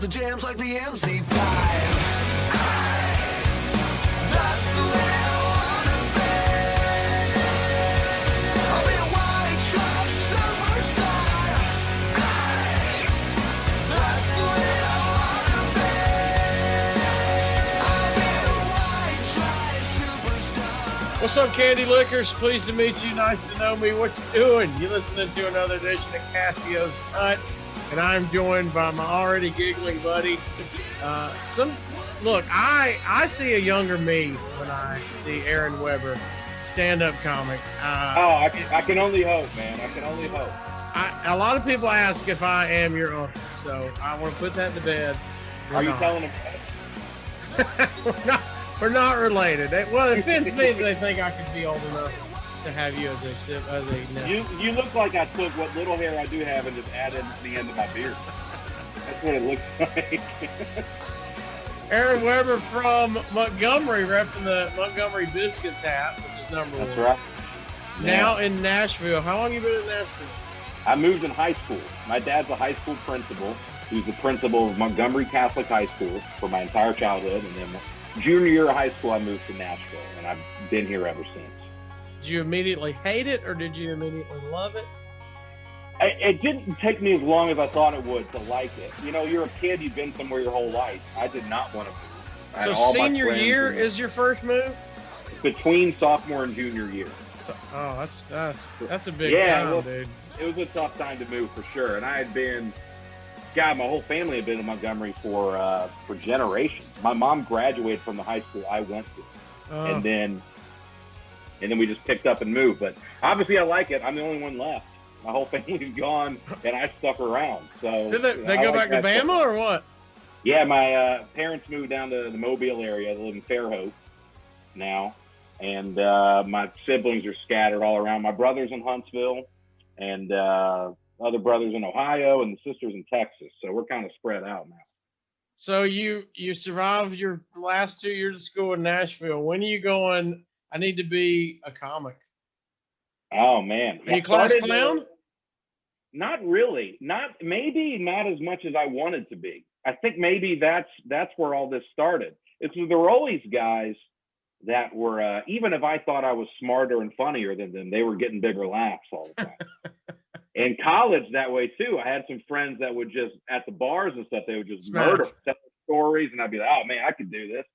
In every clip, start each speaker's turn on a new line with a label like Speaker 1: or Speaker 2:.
Speaker 1: the jams like the MC5. That's the way I wanna be. I'll be a white trash superstar. That's the way I wanna be. I'll be a white trash superstar.
Speaker 2: What's up, Candy Lickers? Pleased to meet you. Nice to know me. What you doing? You listening to another edition of Casio's Cut, and I'm joined by my already giggling buddy. Look, I see a younger me when I see Aaron Weber, stand-up comic.
Speaker 3: I can only hope, man. I can only hope.
Speaker 2: A lot of people ask if I am your uncle, so I want to put that to bed.
Speaker 3: Are you telling them that?
Speaker 2: We're not related. Well, it offends me that they think I could be old enough to have you as a nephew.
Speaker 3: You look like I took what little hair I do have and just added the end of my beard. That's what it looks like.
Speaker 2: Aaron Weber from Montgomery, repping the Montgomery Biscuits hat, which is number one.
Speaker 3: That's right.
Speaker 2: Now in Nashville. How long you been in Nashville?
Speaker 3: I moved in high school. My dad's a high school principal. He was the principal of Montgomery Catholic High School for my entire childhood. And then junior year of high school, I moved to Nashville, and I've been here ever since.
Speaker 2: Did you immediately hate it, or did you immediately love it?
Speaker 3: It didn't take me as long as I thought it would to like it. You know, you're a kid, you've been somewhere your whole life. I did not want to move.
Speaker 2: So senior year is your first move?
Speaker 3: Between sophomore and junior year.
Speaker 2: Oh, that's a big time, dude.
Speaker 3: It was a tough time to move for sure. And I had been, my whole family had been in Montgomery for generations. My mom graduated from the high school I went to.
Speaker 2: Oh.
Speaker 3: And then we just picked up and moved. But obviously I like it. I'm the only one left. My whole family's gone, and I stuck around. So
Speaker 2: did they go back to Bama or what?
Speaker 3: Yeah, my parents moved down to the Mobile area. They live in Fairhope now, and my siblings are scattered all around. My brother's in Huntsville, and other brothers in Ohio, and the sisters in Texas. So we're kind of spread out now.
Speaker 2: So you survived your last 2 years of school in Nashville. When are you going, I need to be a comic?
Speaker 3: Oh, man.
Speaker 2: Are you class clown?
Speaker 3: Not really. Maybe not as much as I wanted to be. I think maybe that's where all this started. There were always guys that were, even if I thought I was smarter and funnier than them, they were getting bigger laughs all the time. In college that way too. I had some friends that would just, at the bars and stuff, they would just murder, tell stories, and I'd be like, oh man, I could do this.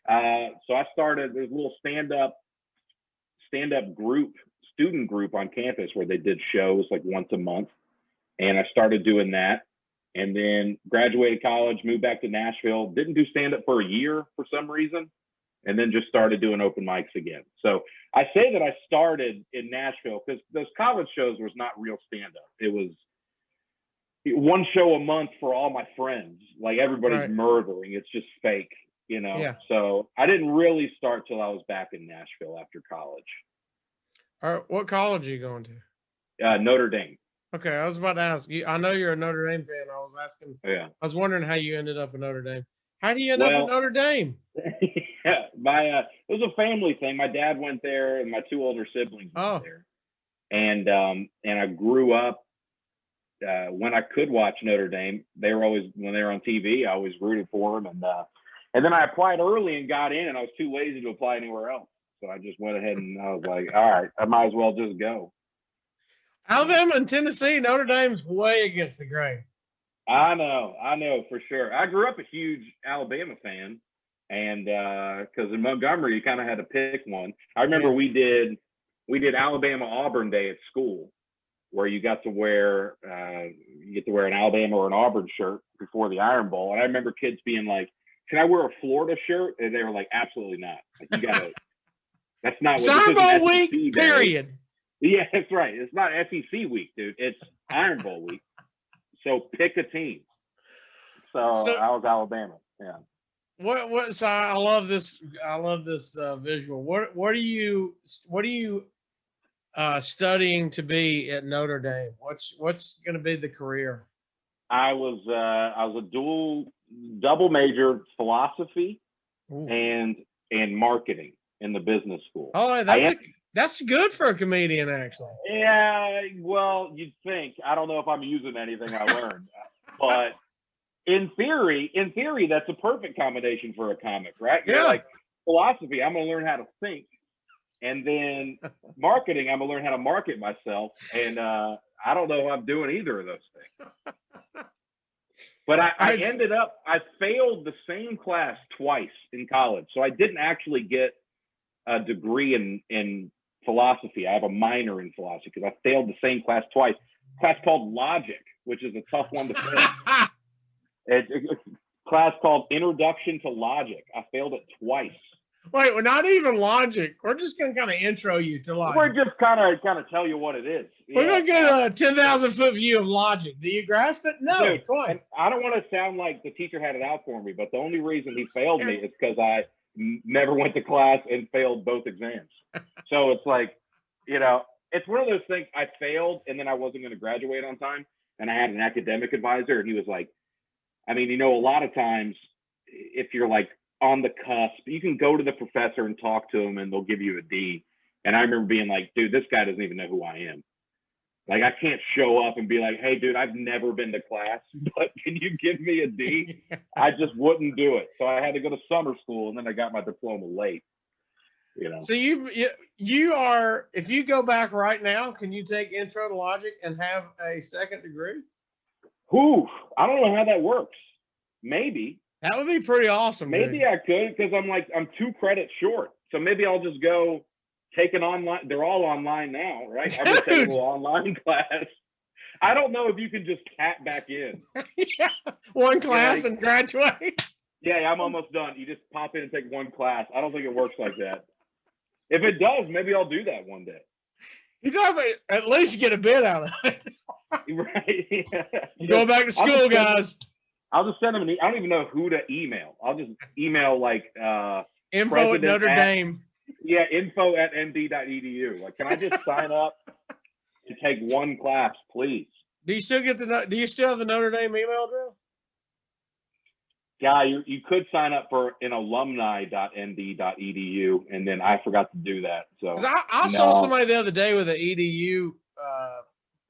Speaker 3: So I started, there's a little stand-up student group on campus where they did shows like once a month. And I started doing that, and then graduated college, moved back to Nashville, didn't do stand-up for a year for some reason, and then just started doing open mics again. So I say that I started in Nashville because those college shows was not real stand-up. It was one show a month for all my friends. Like everybody's murdering. It's just fake, you know?
Speaker 2: Yeah.
Speaker 3: So I didn't really start till I was back in Nashville after college.
Speaker 2: All right, what college are you going to?
Speaker 3: Notre Dame.
Speaker 2: Okay, I was about to ask you. I know you're a Notre Dame fan. I was asking.
Speaker 3: Yeah.
Speaker 2: I was wondering how you ended up in Notre Dame. How do you end up in Notre Dame?
Speaker 3: Yeah, it was a family thing. My dad went there, and my two older siblings went there. And I grew up when I could watch Notre Dame. They were always, when they were on TV, I always rooted for them. And then I applied early and got in, and I was too lazy to apply anywhere else. So I just went ahead and I was like, all right, I might as well just go.
Speaker 2: Alabama and Tennessee, Notre Dame's way against the grain.
Speaker 3: I know for sure. I grew up a huge Alabama fan, and because in Montgomery you kind of had to pick one. I remember we did Alabama Auburn Day at school, where you got to wear an Alabama or an Auburn shirt before the Iron Bowl, and I remember kids being like, "Can I wear a Florida shirt?" And they were like, "Absolutely not. Like, you gotta." That's not what
Speaker 2: Iron Bowl week.
Speaker 3: Day.
Speaker 2: Period.
Speaker 3: Yeah, that's right. It's not SEC week, dude. It's Iron Bowl week. So pick a team. So I was Alabama. Yeah.
Speaker 2: What? So I love this. Visual. What are you studying to be at Notre Dame? What's going to be the career?
Speaker 3: I was a double major, philosophy and marketing in the business school.
Speaker 2: Oh, that's good for a comedian, actually.
Speaker 3: Yeah, well, you'd think. I don't know if I'm using anything I learned, but in theory, that's a perfect combination for a comic, right?
Speaker 2: Yeah.
Speaker 3: You're like, philosophy, I'm going to learn how to think. And then marketing, I'm going to learn how to market myself. And I don't know if I'm doing either of those things. But I failed the same class twice in college. So I didn't actually get a degree in philosophy. I have a minor in philosophy because I failed the same class twice. A class called Logic, which is a tough one to fail. It's a class called Introduction to Logic. I failed it twice.
Speaker 2: Wait, we're not even logic. We're just going to kind of intro you to logic.
Speaker 3: We're just kind of tell you what it is.
Speaker 2: We're going to get a 10,000-foot view of logic. Do you grasp it? No,
Speaker 3: Dude,
Speaker 2: twice.
Speaker 3: I don't want to sound like the teacher had it out for me, but the only reason he failed me is because I never went to class and failed both exams. So it's like, it's one of those things. I failed and then I wasn't going to graduate on time. And I had an academic advisor and he was like, a lot of times if you're like on the cusp, you can go to the professor and talk to him and they'll give you a D. And I remember being like, dude, this guy doesn't even know who I am. Like, I can't show up and be like, hey, dude, I've never been to class, but can you give me a D? I just wouldn't do it. So I had to go to summer school and then I got my diploma late.
Speaker 2: So you are, if you go back right now, can you take Intro to Logic and have a second degree?
Speaker 3: I don't know how that works. Maybe.
Speaker 2: That would be pretty awesome.
Speaker 3: Maybe I could, because I'm 2 credits short. So maybe I'll just go take an online. They're all online now, right? I'm gonna take a little online class. I don't know if you can just tap back in.
Speaker 2: Yeah. One class and graduate.
Speaker 3: Yeah, I'm almost done. You just pop in and take one class. I don't think it works like that. If it does, maybe I'll do that one day.
Speaker 2: You talk about at least get a bit out of it.
Speaker 3: Right. Yeah.
Speaker 2: Go back to school, guys.
Speaker 3: I'll just send them I don't even know who to email. I'll just email like
Speaker 2: info at Notre Dame.
Speaker 3: Yeah, info at nd.edu. Like, can I just sign up and take one class, please?
Speaker 2: Do you still have the Notre Dame email address?
Speaker 3: Yeah, you could sign up for an alumni.nd.edu, and then I forgot to do that. So
Speaker 2: I saw somebody the other day with an edu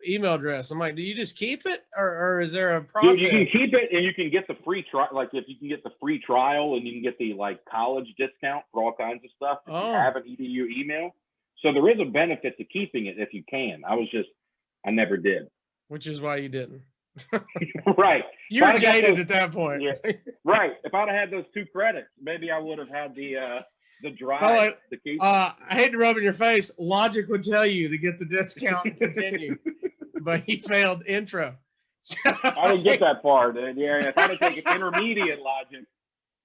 Speaker 2: email address. I'm like, do you just keep it, or is there a process?
Speaker 3: You can keep it, and you can get the free trial. Like, if you can get the free trial, and you can get the like college discount for all kinds of stuff. If you have an edu email, so there is a benefit to keeping it if you can. I never did. Which
Speaker 2: is why you didn't.
Speaker 3: Right.
Speaker 2: You were jaded at that point.
Speaker 3: Yeah, right. If I'd have had those 2 credits, maybe I would have had the drive to keep.
Speaker 2: I hate to rub in your face. Logic would tell you to get the discount and continue, but he failed Intro. So,
Speaker 3: I didn't get that far, dude. Yeah, if I had taken intermediate Logic.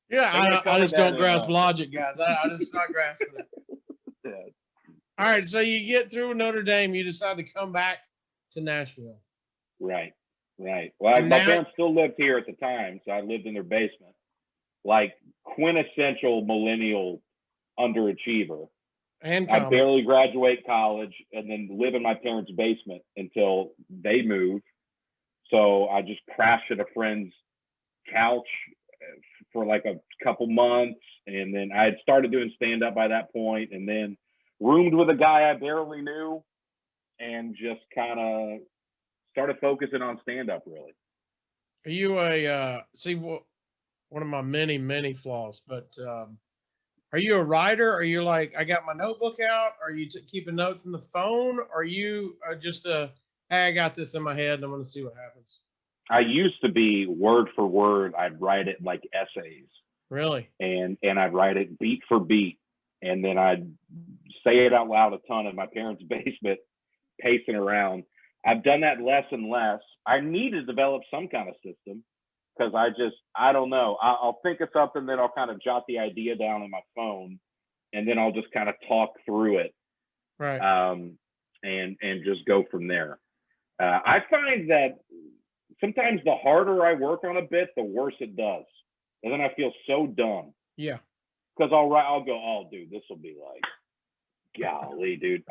Speaker 2: Yeah, I just don't grasp logic, guys. I just not grasping it. Yeah. All right, so you get through Notre Dame. You decide to come back to Nashville.
Speaker 3: Right. Well, my parents still lived here at the time, so I lived in their basement. Like, quintessential millennial underachiever.
Speaker 2: And
Speaker 3: I barely graduate college and then live in my parents' basement until they move. So I just crashed at a friend's couch for like a couple months. And then I had started doing stand-up by that point, and then roomed with a guy I barely knew and just kind of started focusing on stand-up, really.
Speaker 2: Are you one of my many flaws, but are you a writer? Are you like, I got my notebook out? Are you keeping notes in the phone? Or are you just hey, I got this in my head and I'm going to see what happens?
Speaker 3: I used to be word for word. I'd write it like essays.
Speaker 2: Really?
Speaker 3: And I'd write it beat for beat. And then I'd say it out loud a ton in my parents' basement, pacing around. I've done that less and less. I need to develop some kind of system because I don't know. I'll think of something, then I'll kind of jot the idea down on my phone, and then I'll just kind of talk through it.
Speaker 2: Right.
Speaker 3: And just go from there. I find that sometimes the harder I work on a bit, the worse it does. And then I feel so dumb.
Speaker 2: Yeah.
Speaker 3: Because I'll go, oh, dude, this will be like, golly, dude,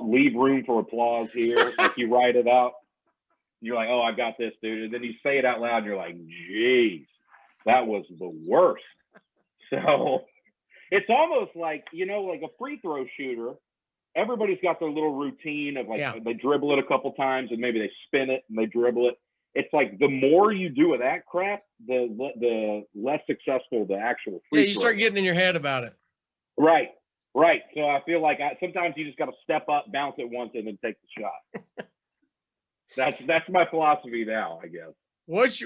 Speaker 3: leave room for applause here. If you write it out, you're like, oh, I got this, dude. And then you say it out loud, and you're like, geez, that was the worst. So it's almost like, like a free throw shooter. Everybody's got their little routine of like, they dribble it a couple times and maybe they spin it and they dribble it. it's like the more you do of that crap, the less successful the actual free
Speaker 2: you start getting in your head about it.
Speaker 3: Right. So I feel like sometimes you just got to step up, bounce it once, and then take the shot. That's my philosophy now, I guess. What's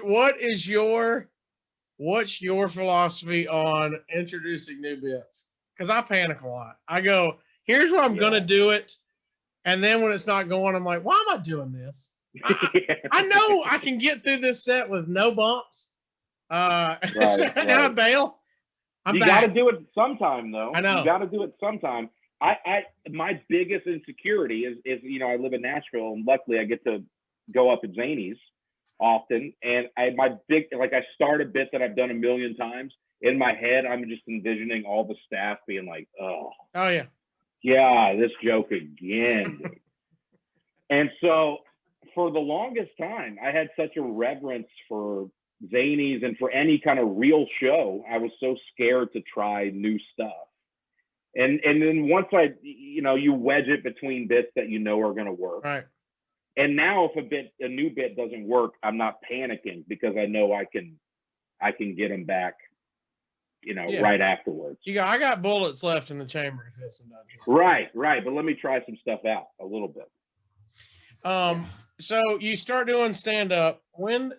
Speaker 2: your philosophy on introducing new bits? Because I panic a lot. I go, here's where I'm gonna do it, and then when it's not going, I'm like, why am I doing this? I know I can get through this set with no bumps. And I bail.
Speaker 3: You got to do it sometime, though.
Speaker 2: I know.
Speaker 3: You got to do it sometime. My biggest insecurity is I live in Nashville, and luckily I get to go up at Zany's often. And I start a bit that I've done a million times. In my head, I'm just envisioning all the staff being like, oh yeah, this joke again. Dude. And so for the longest time, I had such a reverence for Zany's and for any kind of real show. I was so scared to try new stuff. And then once you wedge it between bits that are going to work.
Speaker 2: Right.
Speaker 3: And now if a new bit doesn't work, I'm not panicking because I know I can get them back, right afterwards.
Speaker 2: I got bullets left in the chamber.
Speaker 3: Right. But let me try some stuff out a little bit.
Speaker 2: So you start doing stand up. When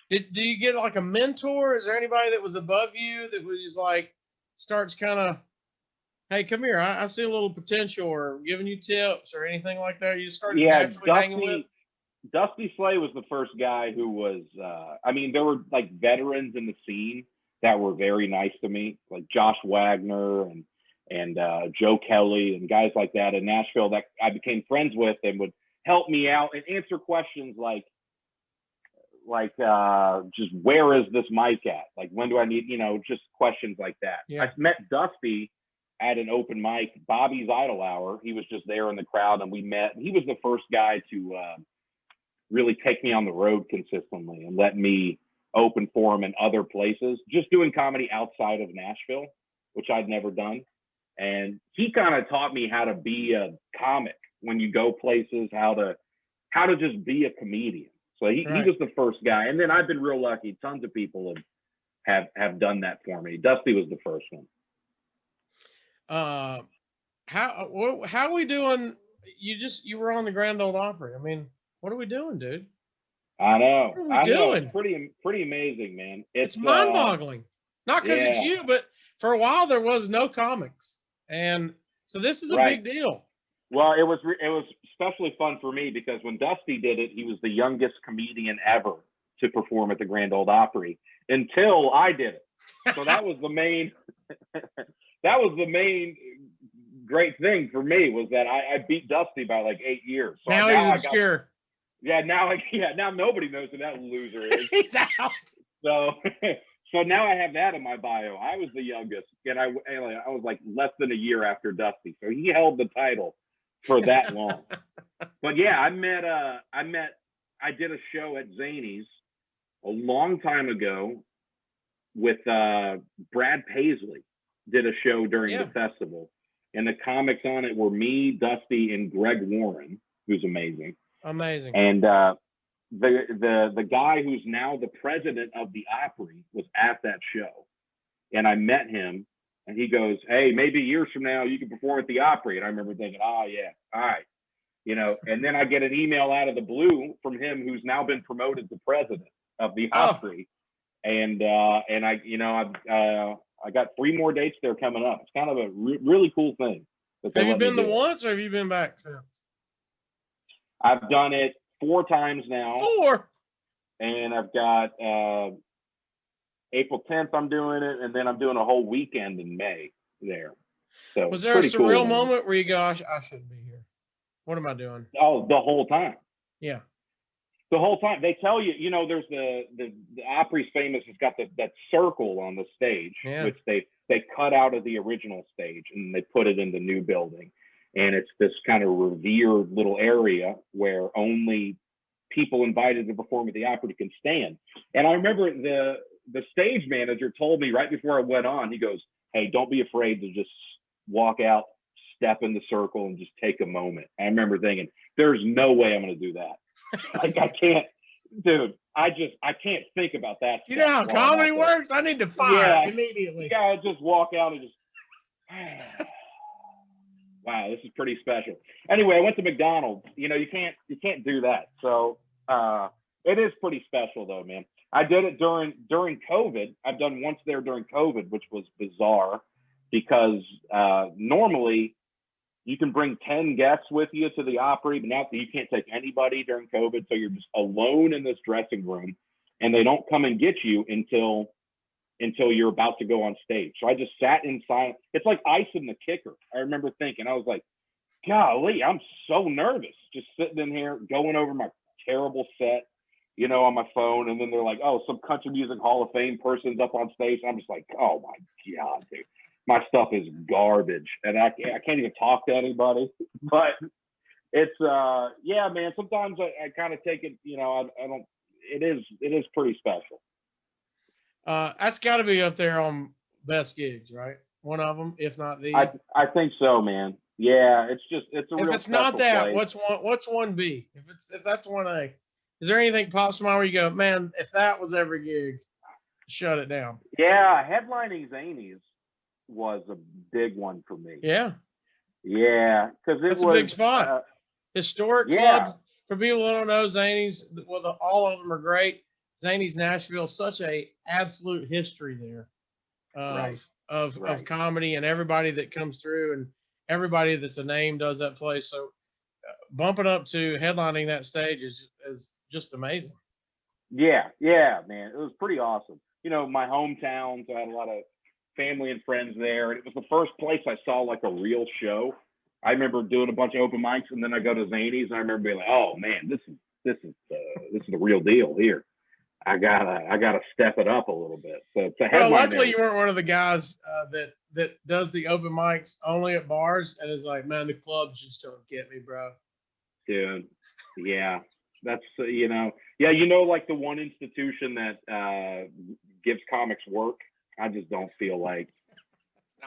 Speaker 2: do you get like a mentor? Is there anybody that was above you that was like starts kind of, hey, come here, I see a little potential, or giving you tips or anything like that? You started naturally hanging with?
Speaker 3: Dusty Slay was the first guy who was, there were like veterans in the scene that were very nice to me, like Josh Wagner and Joe Kelly and guys like that in Nashville that I became friends with and would help me out and answer questions like just where is this mic at? Like, when do I need, just questions like that.
Speaker 2: Yeah.
Speaker 3: I met Dusty at an open mic, Bobby's Idol Hour. He was just there in the crowd and we met. He was the first guy to really take me on the road consistently and let me open for him in other places, just doing comedy outside of Nashville, which I'd never done. And he kind of taught me how to be a comic when you go places, how to just be a comedian. So he was the first guy. And then I've been real lucky. Tons of people have done that for me. Dusty was the first one.
Speaker 2: How are we doing? You were on the Grand Ole Opry. I mean, what are we doing, dude?
Speaker 3: I know.
Speaker 2: What are we doing?
Speaker 3: It's pretty amazing, man.
Speaker 2: It's mind-boggling. Not because it's you, but for a while there was no comics. And so this is a big deal.
Speaker 3: Well, it was especially fun for me because when Dusty did it, he was the youngest comedian ever to perform at the Grand Ole Opry until I did it. So that was the main great thing for me, was that I beat Dusty by like 8 years. So
Speaker 2: now he's obscure.
Speaker 3: Now nobody knows who that loser is.
Speaker 2: He's out.
Speaker 3: So now I have that in my bio. I was the youngest, and I was like less than a year after Dusty. So he held the title for that long. But yeah, I did a show at Zany's a long time ago with Brad Paisley. Did a show during the festival, and the comics on it were me, Dusty, and Greg Warren, who's amazing. And the guy who's now the president of the Opry was at that show, and I met him, and he goes, "Hey, maybe years from now you can perform at the Opry." And I remember thinking, "Oh yeah, all right," And then I get an email out of the blue from him, who's now been promoted to president of the Opry, and I got 3 more dates there coming up. It's kind of a really cool thing.
Speaker 2: Have you been once, or have you been back since?
Speaker 3: I've done it 4 times now.
Speaker 2: 4?
Speaker 3: And I've got April 10th, I'm doing it, and then I'm doing a whole weekend in May there. So
Speaker 2: was there a surreal moment where you go, I shouldn't be here? What am I doing?
Speaker 3: Oh, the whole time.
Speaker 2: Yeah.
Speaker 3: The whole time. They tell you, there's the Opry's famous, it's got that circle on the stage, which they cut out of the original stage and they put it in the new building. And it's this kind of revered little area where only people invited to perform at the Opry can stand. And I remember the stage manager told me right before I went on, he goes, "Hey, don't be afraid to just walk out, step in the circle, and just take a moment." I remember thinking, there's no way I'm going to do that. Like, I can't, dude. I can't think about that.
Speaker 2: You know how
Speaker 3: stuff while I'm
Speaker 2: comedy
Speaker 3: out there.
Speaker 2: works? I need to fire immediately.
Speaker 3: Yeah, I just walk out and just, wow, this is pretty special. Anyway, I went to McDonald's. You know, you can't do that. So it is pretty special though, man. I did it during COVID. I've done once there during COVID, which was bizarre because normally you can bring 10 guests with you to the Opry, but now you can't take anybody during COVID. So you're just alone in this dressing room and they don't come and get you until you're about to go on stage. So I just sat in silence. It's like ice in the kicker. I remember thinking, I was like, golly, I'm so nervous just sitting in here going over my terrible set, you know, on my phone. And then they're like, oh, some country music Hall of Fame person's up on stage. I'm just like, oh my God, dude. My stuff is garbage and I can't even talk to anybody, but it's, yeah, man, sometimes I kind of take it, you know, I don't, it is pretty special.
Speaker 2: That's gotta be up there on best gigs, right? One of them, if not the,
Speaker 3: I think so, man. Yeah. It's a real,
Speaker 2: if it's not that,
Speaker 3: place.
Speaker 2: what's one B? If that's one A, is there anything pops to mind where you go, man, if that was every gig, shut it down?
Speaker 3: Yeah. Headlining Zanies was a big one for me.
Speaker 2: Yeah.
Speaker 3: Yeah. Cause
Speaker 2: That's a big spot. Historic club. For people who don't know, Zanies, well, all of them are great. Zanies Nashville, such a absolute history there of comedy, and everybody that comes through and everybody that's a name does that place. So bumping up to headlining that stage is just amazing. Yeah, man. It was pretty awesome. You know, my hometown, so I had a lot of family and friends there, and it was the first place I saw like a real show. I remember doing a bunch of open mics, and then I go to Zanies, and I remember being like, "Oh man, this is the real deal here. I gotta step it up a little bit." So it's a headline. Well, luckily you weren't one of the guys that does the open mics only at bars and is like, "Man, the clubs just don't get me, bro." Dude, yeah, that's you know, like the one institution that gives comics work. I just don't feel like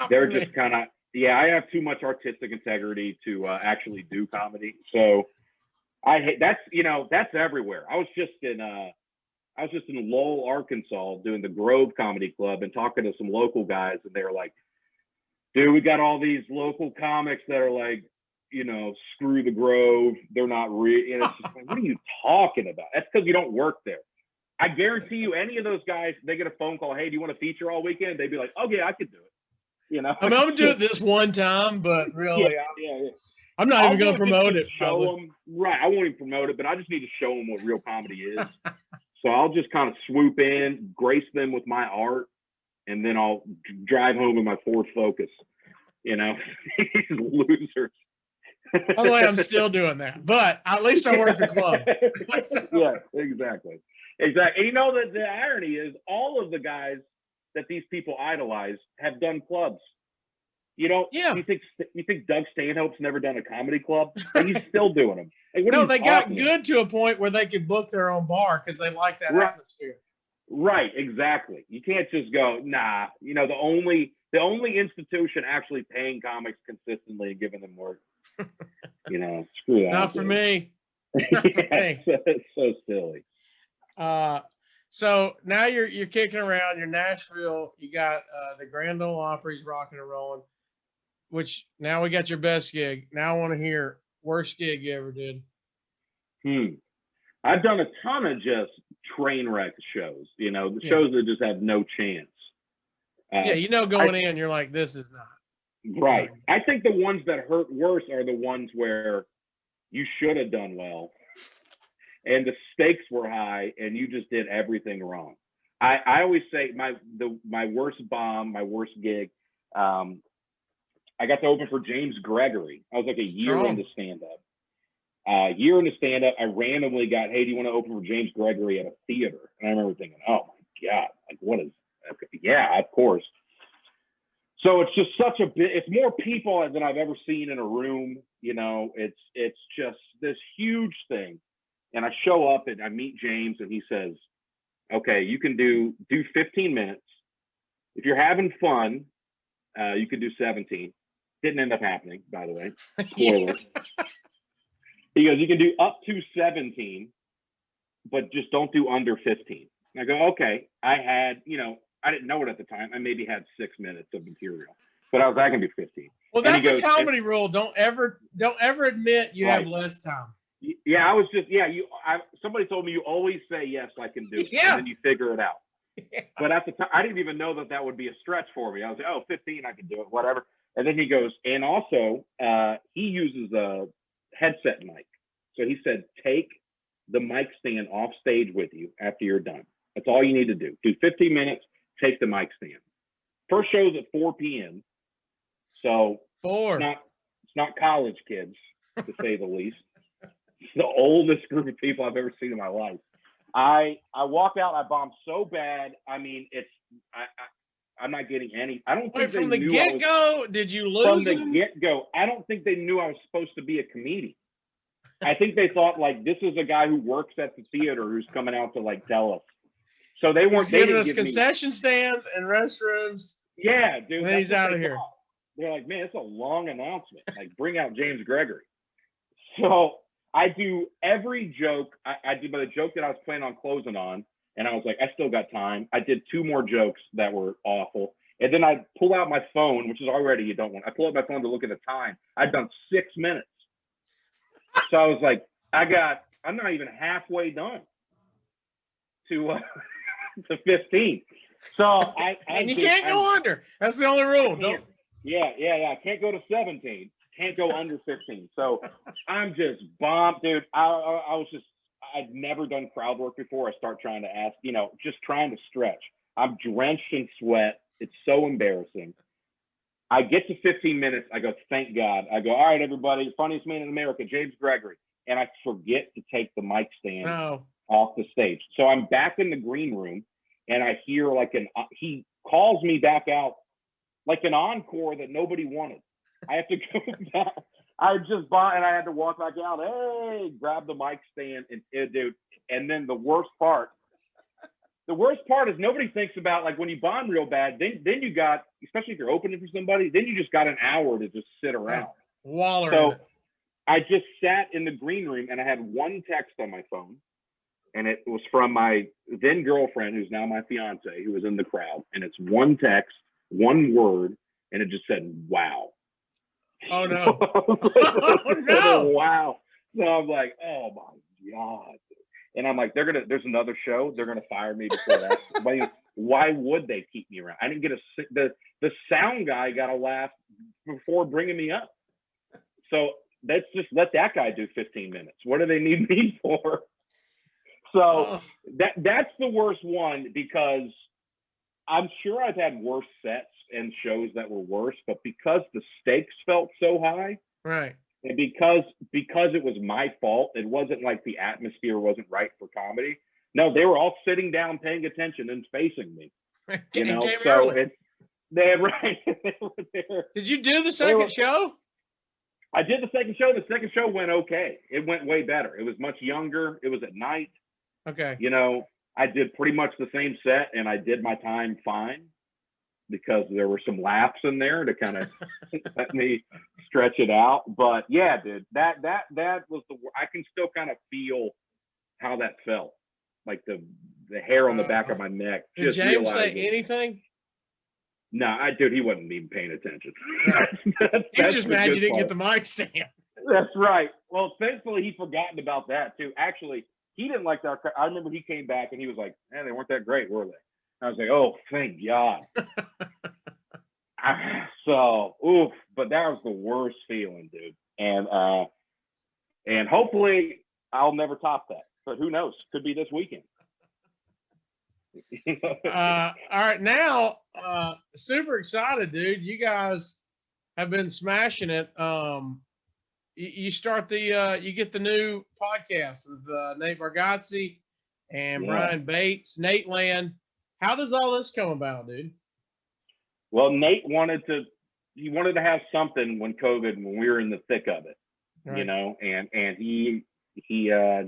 Speaker 2: they're just kind of. Yeah, I have too much artistic integrity to actually do comedy. So I hate that's everywhere. I was just in Lowell, Arkansas, doing the Grove Comedy Club and talking to some local guys, and they were like, "Dude, we got all these local comics that are like, you know, screw the Grove. They're not real." And it's just like, what are you talking about? That's because you don't work there. I guarantee you, any of those guys, they get a phone call, "Hey, do you want to feature all weekend?" They'd be like, "Oh yeah, I could do it." You know, I'm gonna do it this one time, but really, I'm not even gonna promote it. Show them, right? I won't even promote it, but I just need to show them what real comedy is. So I'll just kind of swoop in, grace them with my art, and then I'll drive home in my Ford Focus. You know, these losers. By the way, I'm still doing that, but at least I work the club. Yeah, exactly. And you know that the irony is, all of the guys that these people idolize have done clubs. You know, you think Doug Stanhope's never done a comedy club? And he's still doing them. Like, no, they got good to a point where they could book their own bar because they like that atmosphere. Right, exactly. You can't just go, nah. You know, the only institution actually paying comics consistently and giving them work. You know, screw that. Not for me. It's so silly. So now you're kicking around. You're Nashville. You got the Grand Ole Opry's rocking and rolling. Which now we got your best gig. Now I want to hear worst gig you ever did. I've done a ton of just train wreck shows. You know, the shows that just have no chance. Going in, you're like, this is not right. I think the ones that hurt worse are the ones where you should have done well, and the stakes were high, and you just did everything wrong. I always say my worst bomb, my worst gig. I got to open for James Gregory. I was like a year into stand-up. I randomly got, "Hey, do you want to open for James Gregory at a theater?" And I remember thinking, "Oh my God, like what is?" Okay, yeah, of course. So it's just such a bit. It's more people than I've ever seen in a room. You know, it's just this huge thing. And I show up and I meet James, and he says, "Okay, you can do 15 minutes. If you're having fun, you can do 17." Didn't end up happening, by the way. Spoiler. He goes, "You can do up to 17.
Speaker 3: but just don't do under 15. And I go, okay. I had, I didn't know it at the time. I maybe had 6 minutes of material, but I was, I can do 15.
Speaker 2: Well,
Speaker 3: And he
Speaker 2: that's a
Speaker 3: goes,
Speaker 2: comedy rule. Don't ever admit you have less time.
Speaker 3: Yeah, I was just, somebody told me you always say, yes, I can do it.
Speaker 2: Yes.
Speaker 3: And then you figure it out.
Speaker 2: Yeah.
Speaker 3: But at the time, I didn't even know that would be a stretch for me. I was like, oh, 15, I can do it, whatever. And then he goes, and also he uses a headset mic. So he said, take the mic stand off stage with you after you're done. That's all you need to do. Do 15 minutes, take the mic stand. First show's at 4 p.m. So it's not college kids, to say the least. It's the oldest group of people I've ever seen in my life. I walk out, I bomb so bad. I mean, I'm not getting any. I don't think
Speaker 2: from the get-go, did you lose
Speaker 3: from the
Speaker 2: them?
Speaker 3: get-go? I don't think they knew I was supposed to be a comedian. I think they thought like this is a guy who works at the theater who's coming out to like tell us. So they weren't
Speaker 2: giving us concession stands and restrooms.
Speaker 3: Yeah, dude.
Speaker 2: And then he's out of here.
Speaker 3: They're like, man, it's a long announcement. Like, bring out James Gregory. So I do every joke. I did the joke that I was planning on closing on, and I was like, I still got time. I did 2 more jokes that were awful. And then I pull out my phone, which is already you don't want. I pull out my phone to look at the time. I've done 6 minutes. So I was like, I'm not even halfway done to 15. So
Speaker 2: and you can't go under. That's the only rule.
Speaker 3: Yeah. I can't go to 17. Can't go under 15. So I'm just bombed, dude. I'd never done crowd work before. I start trying to ask, just trying to stretch. I'm drenched in sweat. It's so embarrassing. I get to 15 minutes. I go, thank God. I go, all right, everybody, funniest man in America, James Gregory. And I forget to take the mic stand off the stage. So I'm back in the green room, and I hear he calls me back out like an encore that nobody wanted. I have to go back. I had to walk back out. Hey, grab the mic stand, and dude. And then the worst part is nobody thinks about like when you bomb real bad. Then you got, especially if you're opening for somebody, then you just got an hour to just sit around.
Speaker 2: Waller.
Speaker 3: So I just sat in the green room, and I had one text on my phone, and it was from my then girlfriend, who's now my fiance, who was in the crowd. And it's one text, one word, and it just said, wow.
Speaker 2: Oh, no.
Speaker 3: Oh, no. Wow. So I'm like, oh, my God. And I'm like, there's another show. They're going to fire me before that. Why would they keep me around? I didn't get the sound guy got a laugh before bringing me up. So let's just let that guy do 15 minutes. What do they need me for? So that's the worst one, because I'm sure I've had worse sets and shows that were worse, but because the stakes felt so high,
Speaker 2: right,
Speaker 3: and because it was my fault, it wasn't like the atmosphere wasn't right for comedy. No, they were all sitting down, paying attention, and facing me. So they were there.
Speaker 2: Did you do the second show?
Speaker 3: I did the second show. The second show went okay. It went way better. It was much younger. It was at night.
Speaker 2: Okay.
Speaker 3: I did pretty much the same set, and I did my time fine because there were some laughs in there to kind of let me stretch it out. But yeah, dude, that was I can still kind of feel how that felt, like the hair on the back of my neck.
Speaker 2: Did James say anything?
Speaker 3: No, dude, he wasn't even paying attention.
Speaker 2: Right. You just mad you didn't get the mic stand.
Speaker 3: That's right. Well, thankfully he'd forgotten about that too. Actually, he didn't like that. I remember he came back and he was like, "Man, they weren't that great, were they?" I was like, "Oh, thank God." But that was the worst feeling, dude. And hopefully I'll never top that. But who knows? Could be this weekend.
Speaker 2: All right, now super excited, dude. You guys have been smashing it. You start you get the new podcast with Nate Bargatze and Brian Bates, Nateland. How does all this come about, dude?
Speaker 3: Well, Nate wanted to have something when we were in the thick of it,
Speaker 2: right.
Speaker 3: And he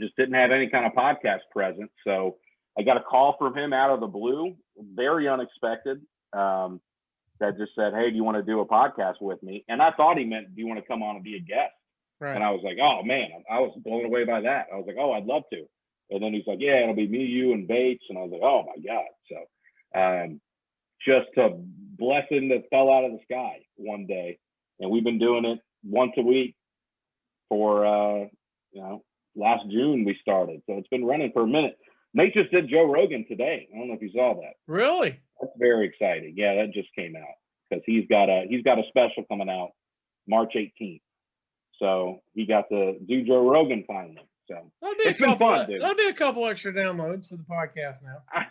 Speaker 3: just didn't have any kind of podcast presence. So I got a call from him out of the blue, very unexpected, that just said, "Hey, do you want to do a podcast with me?" And I thought he meant, "Do you want to come on and be a guest?"
Speaker 2: Right.
Speaker 3: And I was like, "Oh man," I was blown away by that. I was like, "Oh, I'd love to." And then he's like, yeah, it'll be me, you, and Bates. And I was like, oh my God. So just a blessing that fell out of the sky one day. And we've been doing it once a week for, last June we started. So it's been running for a minute. Nate just did Joe Rogan today. I don't know if you saw that.
Speaker 2: Really?
Speaker 3: That's very exciting. Yeah, that just came out because he's got a special coming out March 18th. So he got to do Joe Rogan finally. So it's been fun, dude.
Speaker 2: That'll be a couple extra downloads for the podcast now.
Speaker 3: I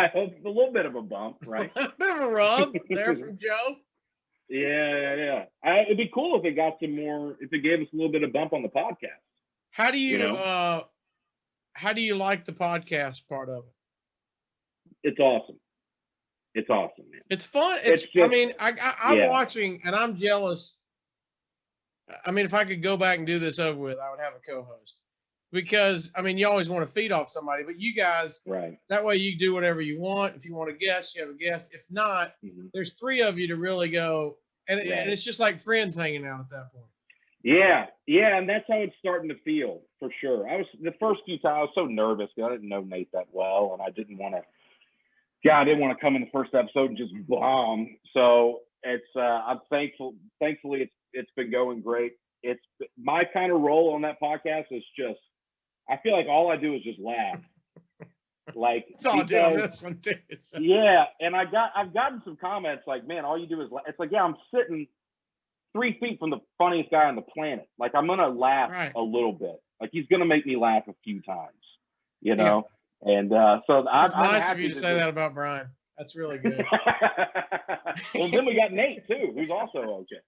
Speaker 3: hope it's a little bit of a bump, right?
Speaker 2: A bit of a rub there from Joe.
Speaker 3: Yeah. It'd be cool if it got some more, if it gave us a little bit of bump on the podcast.
Speaker 2: How do you like the podcast part of it?
Speaker 3: It's awesome. It's awesome, man.
Speaker 2: It's fun. I'm watching and I'm jealous. I mean, if I could go back and do this over with, I would have a co-host because, I mean, you always want to feed off somebody, but you guys,
Speaker 3: right? That
Speaker 2: way you do whatever you want. If you want a guest, you have a guest. If not, there's three of you to really go. And it's just like friends hanging out at that point.
Speaker 3: Yeah. And that's how it's starting to feel for sure. The first few times I was so nervous because I didn't know Nate that well. And I didn't want to come in the first episode and just bomb. So it's, I'm thankful. Thankfully it's been going great. It's my kind of role on that podcast is just, I feel like all I do is just laugh. Like
Speaker 2: that's all I do on this one too. So.
Speaker 3: Yeah. And I've gotten some comments like, man, all you do is laugh. It's like, yeah, I'm sitting 3 feet from the funniest guy on the planet. Like I'm going to laugh a little bit. Like he's going to make me laugh a few times, you know? Yeah. And so
Speaker 2: it's nice of you to say that about Brian. That's really good.
Speaker 3: Well, then we got Nate too, who's also okay.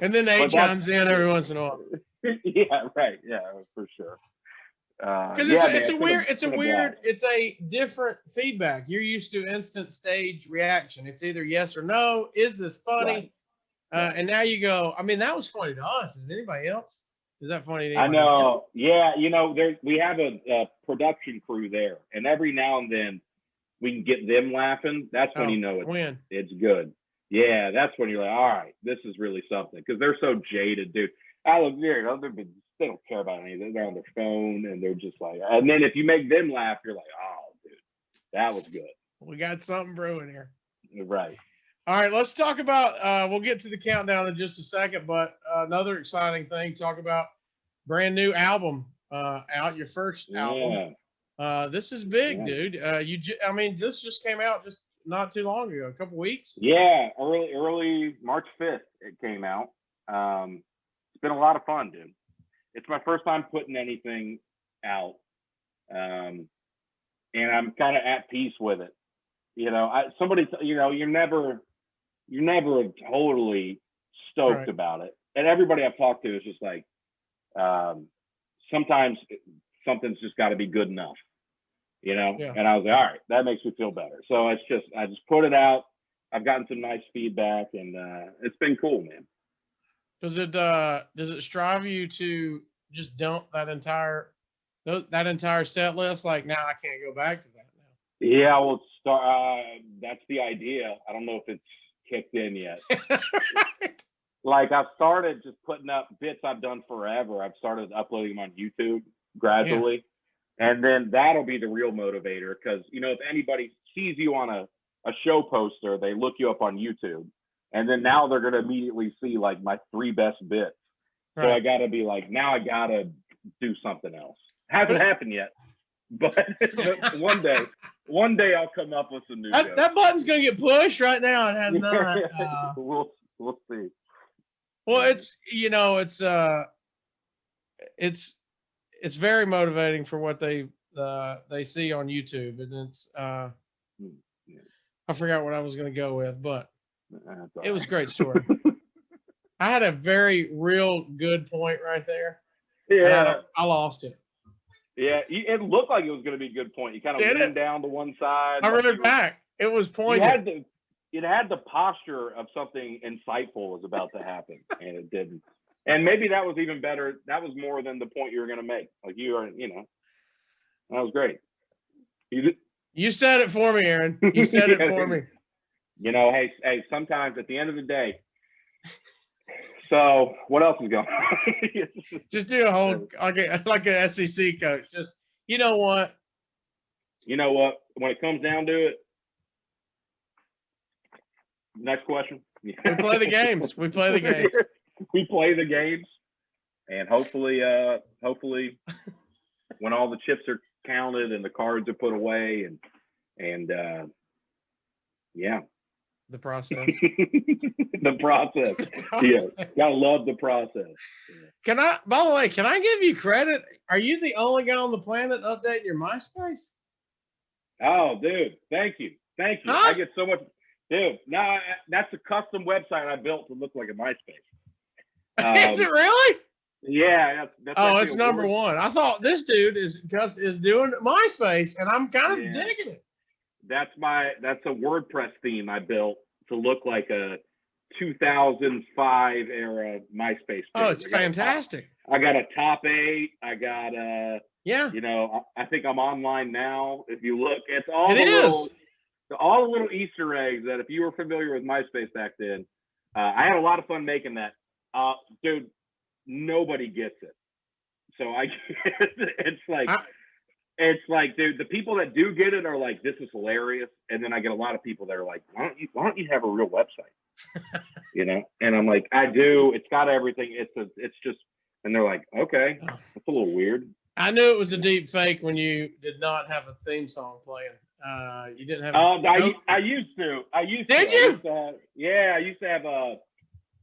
Speaker 2: And then Nate chimes in every once in a while.
Speaker 3: Yeah, right. Yeah, for sure.
Speaker 2: Because it's a different feedback. You're used to instant stage reaction. It's either yes or no. Is this funny? Right. And now you go, I mean, that was funny to us. Is anybody else? Is that funny to anybody else?
Speaker 3: Yeah, we have a production crew there, and every now and then we can get them laughing. That's when you know it's good. Yeah, that's when you're like, all right, this is really something. Because they're so jaded, dude. I look weird. They don't care about anything. They're on their phone, and they're just like, and then if you make them laugh, you're like, oh, dude, that was good.
Speaker 2: We got something brewing here.
Speaker 3: Right.
Speaker 2: All right, let's talk about, we'll get to the countdown in just a second, but another exciting thing, talk about brand new album out, your first album. This is big, dude. This just came out just not too long ago, a couple weeks.
Speaker 3: Yeah, early March 5th it came out. It's been a lot of fun, dude. It's my first time putting anything out. And I'm kind of at peace with it. You're never totally stoked about it. And everybody I've talked to is just like, sometimes something's just got to be good enough, And I was like, all right, that makes me feel better. So I just put it out. I've gotten some nice feedback, and it's been cool, man.
Speaker 2: Does it strive you to just dump that entire set list? Like, now I can't go back to that now.
Speaker 3: Yeah, well, that's the idea. I don't know if it's kicked in yet.
Speaker 2: Right.
Speaker 3: Like I've started just putting up bits I've done forever. I've started uploading them on YouTube gradually. Yeah. And then that'll be the real motivator. Because, if anybody sees you on a show poster, they look you up on YouTube. And then now they're going to immediately see like my 3 best bits. Right. So I got to be like, now I got to do something else. Hasn't happened yet. But one day I'll come up with some new jokes.
Speaker 2: That button's going to get pushed right now. It has not.
Speaker 3: We'll see.
Speaker 2: Well, it's very motivating for what they see on YouTube, and it's I forgot what I was going to go with, but it was a great story. I had a very real good point right there.
Speaker 3: Yeah,
Speaker 2: I lost it.
Speaker 3: Yeah, it looked like it was going to be a good point. You kind of leaned down to one side.
Speaker 2: I read it back. It was pointed.
Speaker 3: It had the posture of something insightful was about to happen, and it didn't. And maybe that was even better. That was more than the point you were going to make. Like that was great.
Speaker 2: You said it for me, Aaron. You said it for me.
Speaker 3: Hey, sometimes at the end of the day. So what else is going on?
Speaker 2: Just do a whole like a SEC coach. Just You know what?
Speaker 3: You know what? When it comes down to it, next question.
Speaker 2: We play the games. We play the games.
Speaker 3: We play the games, and hopefully, when all the chips are counted and the cards are put away, and yeah,
Speaker 2: The process.
Speaker 3: the process. Yeah, gotta love the process.
Speaker 2: Can I? By the way, can I give you credit? Are you the only guy on the planet updating your MySpace?
Speaker 3: Oh, dude, thank you.
Speaker 2: Huh?
Speaker 3: I get so much, dude. Now that's a custom website I built to look like a MySpace.
Speaker 2: Is it really?
Speaker 3: Yeah, that's
Speaker 2: Oh,
Speaker 3: actually
Speaker 2: it's
Speaker 3: a
Speaker 2: number
Speaker 3: word.
Speaker 2: one. I thought this dude is doing MySpace, and I'm kind of
Speaker 3: Yeah.
Speaker 2: digging it.
Speaker 3: That's a WordPress theme I built to look like a 2005 era MySpace page.
Speaker 2: Oh, it's fantastic.
Speaker 3: I got a top 8. I got
Speaker 2: Yeah.
Speaker 3: you know, I think I'm online now. If you look, it's all
Speaker 2: It
Speaker 3: the
Speaker 2: is.
Speaker 3: little Easter eggs that if you were familiar with MySpace back then, I had a lot of fun making that. Dude, nobody gets it. So it's like, dude, the people that do get it are like, this is hilarious. And then I get a lot of people that are like, why don't you have a real website? You know? And I'm like, I do. It's got everything. It's just, and they're like, okay, that's a little weird.
Speaker 2: I knew it was a deep fake when you did not have a theme song playing. You didn't have.
Speaker 3: I used to.
Speaker 2: Did you?
Speaker 3: I used to have a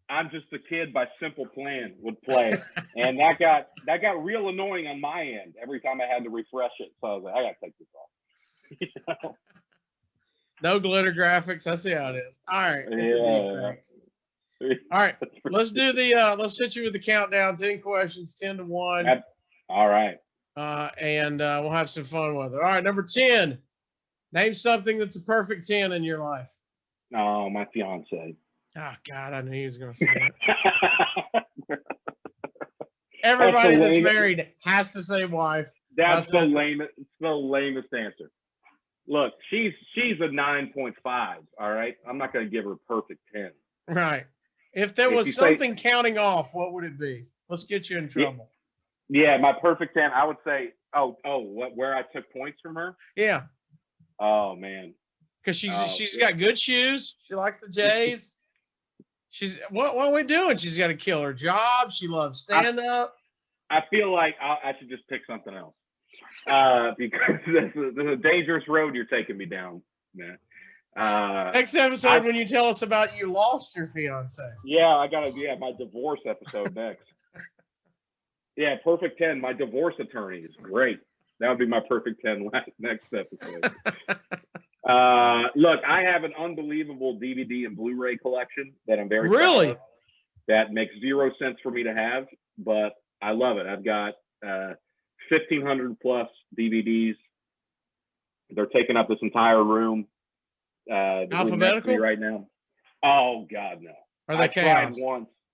Speaker 3: "I'm Just a Kid" by Simple Plan would play, and that got real annoying on my end every time I had to refresh it. So I was like, I gotta take this off. You know?
Speaker 2: No glitter graphics. I see how it is. All right. It's a deep fake. All right. Let's do let's hit you with the countdown. 10 questions, 10 to 1.
Speaker 3: All right.
Speaker 2: And we'll have some fun with it. All right. Number 10. Name something that's a perfect 10 in your life.
Speaker 3: Oh, my fiance.
Speaker 2: Oh, God. I knew he was going to say that. Everybody that's married has to say wife.
Speaker 3: That's the lamest answer. Look, she's a 9.5. All right. I'm not going to give her a perfect 10.
Speaker 2: Right. If there was something counting off, what would it be? Let's get you in trouble.
Speaker 3: Yeah, my perfect 10, I would say, where I took points from her?
Speaker 2: Yeah.
Speaker 3: Oh, man.
Speaker 2: Because she's got good shoes. She likes the J's. What are we doing? She's got a killer job. She loves stand up.
Speaker 3: I feel like I should just pick something else. Because this is a dangerous road you're taking me down, man.
Speaker 2: Next episode, when you tell us about you lost your fiance.
Speaker 3: Yeah, I gotta my divorce episode next. Yeah, perfect 10. My divorce attorney is great. That would be my perfect 10 next episode. Look, I have an unbelievable DVD and Blu-ray collection that I'm very proud of. That makes 0 sense for me to have, but I love it. I've got 1,500 plus DVDs. They're taking up this entire room.
Speaker 2: Alphabetical
Speaker 3: right now. Oh God, no.
Speaker 2: Are they chaos?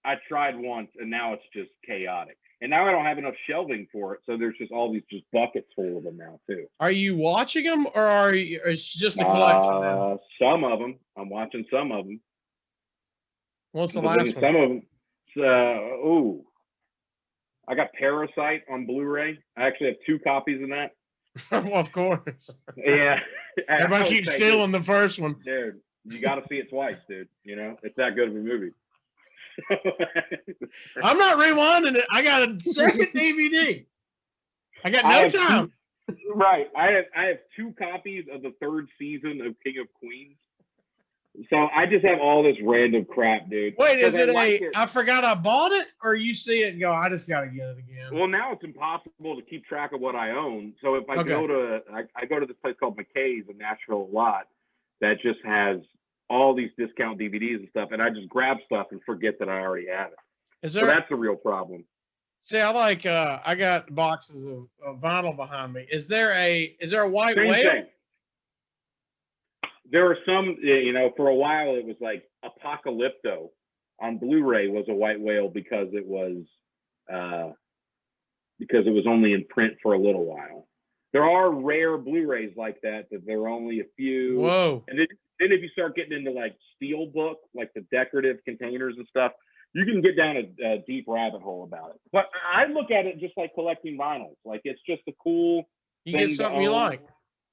Speaker 3: I tried once, and now it's just chaotic. And now I don't have enough shelving for it, so there's just all these just buckets full of them now too. Are
Speaker 2: you watching them, or it's just a collection now?
Speaker 3: Some of them. I'm watching some of them.
Speaker 2: What's the last one?
Speaker 3: Some of them. I got Parasite on Blu-ray. I actually have 2 copies of that.
Speaker 2: Well, of course.
Speaker 3: Yeah.
Speaker 2: Everybody keeps stealing the first one.
Speaker 3: Dude, you got to see it twice, dude. You know, it's that good of a movie.
Speaker 2: I'm not rewinding it. I got a second DVD. I got no time.
Speaker 3: Right. I have 2 copies of the 3rd season of King of Queens. So I just have all this random crap, dude.
Speaker 2: Wait, is it I forgot I bought it, or you see it and go, I just got to get it again?
Speaker 3: Well, now it's impossible to keep track of what I own. So if I go to this place called McKay's in Nashville a lot that just has all these discount DVDs and stuff, and I just grab stuff and forget that I already have it. So that's a real problem.
Speaker 2: See, I got boxes of vinyl behind me. Is there a white whale?
Speaker 3: Thing. There are some, for a while it was like Apocalypto on Blu-ray was a white whale because it was only in print for a little while. There are rare Blu-rays like that there are only a few.
Speaker 2: Whoa.
Speaker 3: And then if you start getting into like Steelbook, like the decorative containers and stuff, you can get down a deep rabbit hole about it. But I look at it just like collecting vinyls. Like it's just a cool
Speaker 2: You get something you like.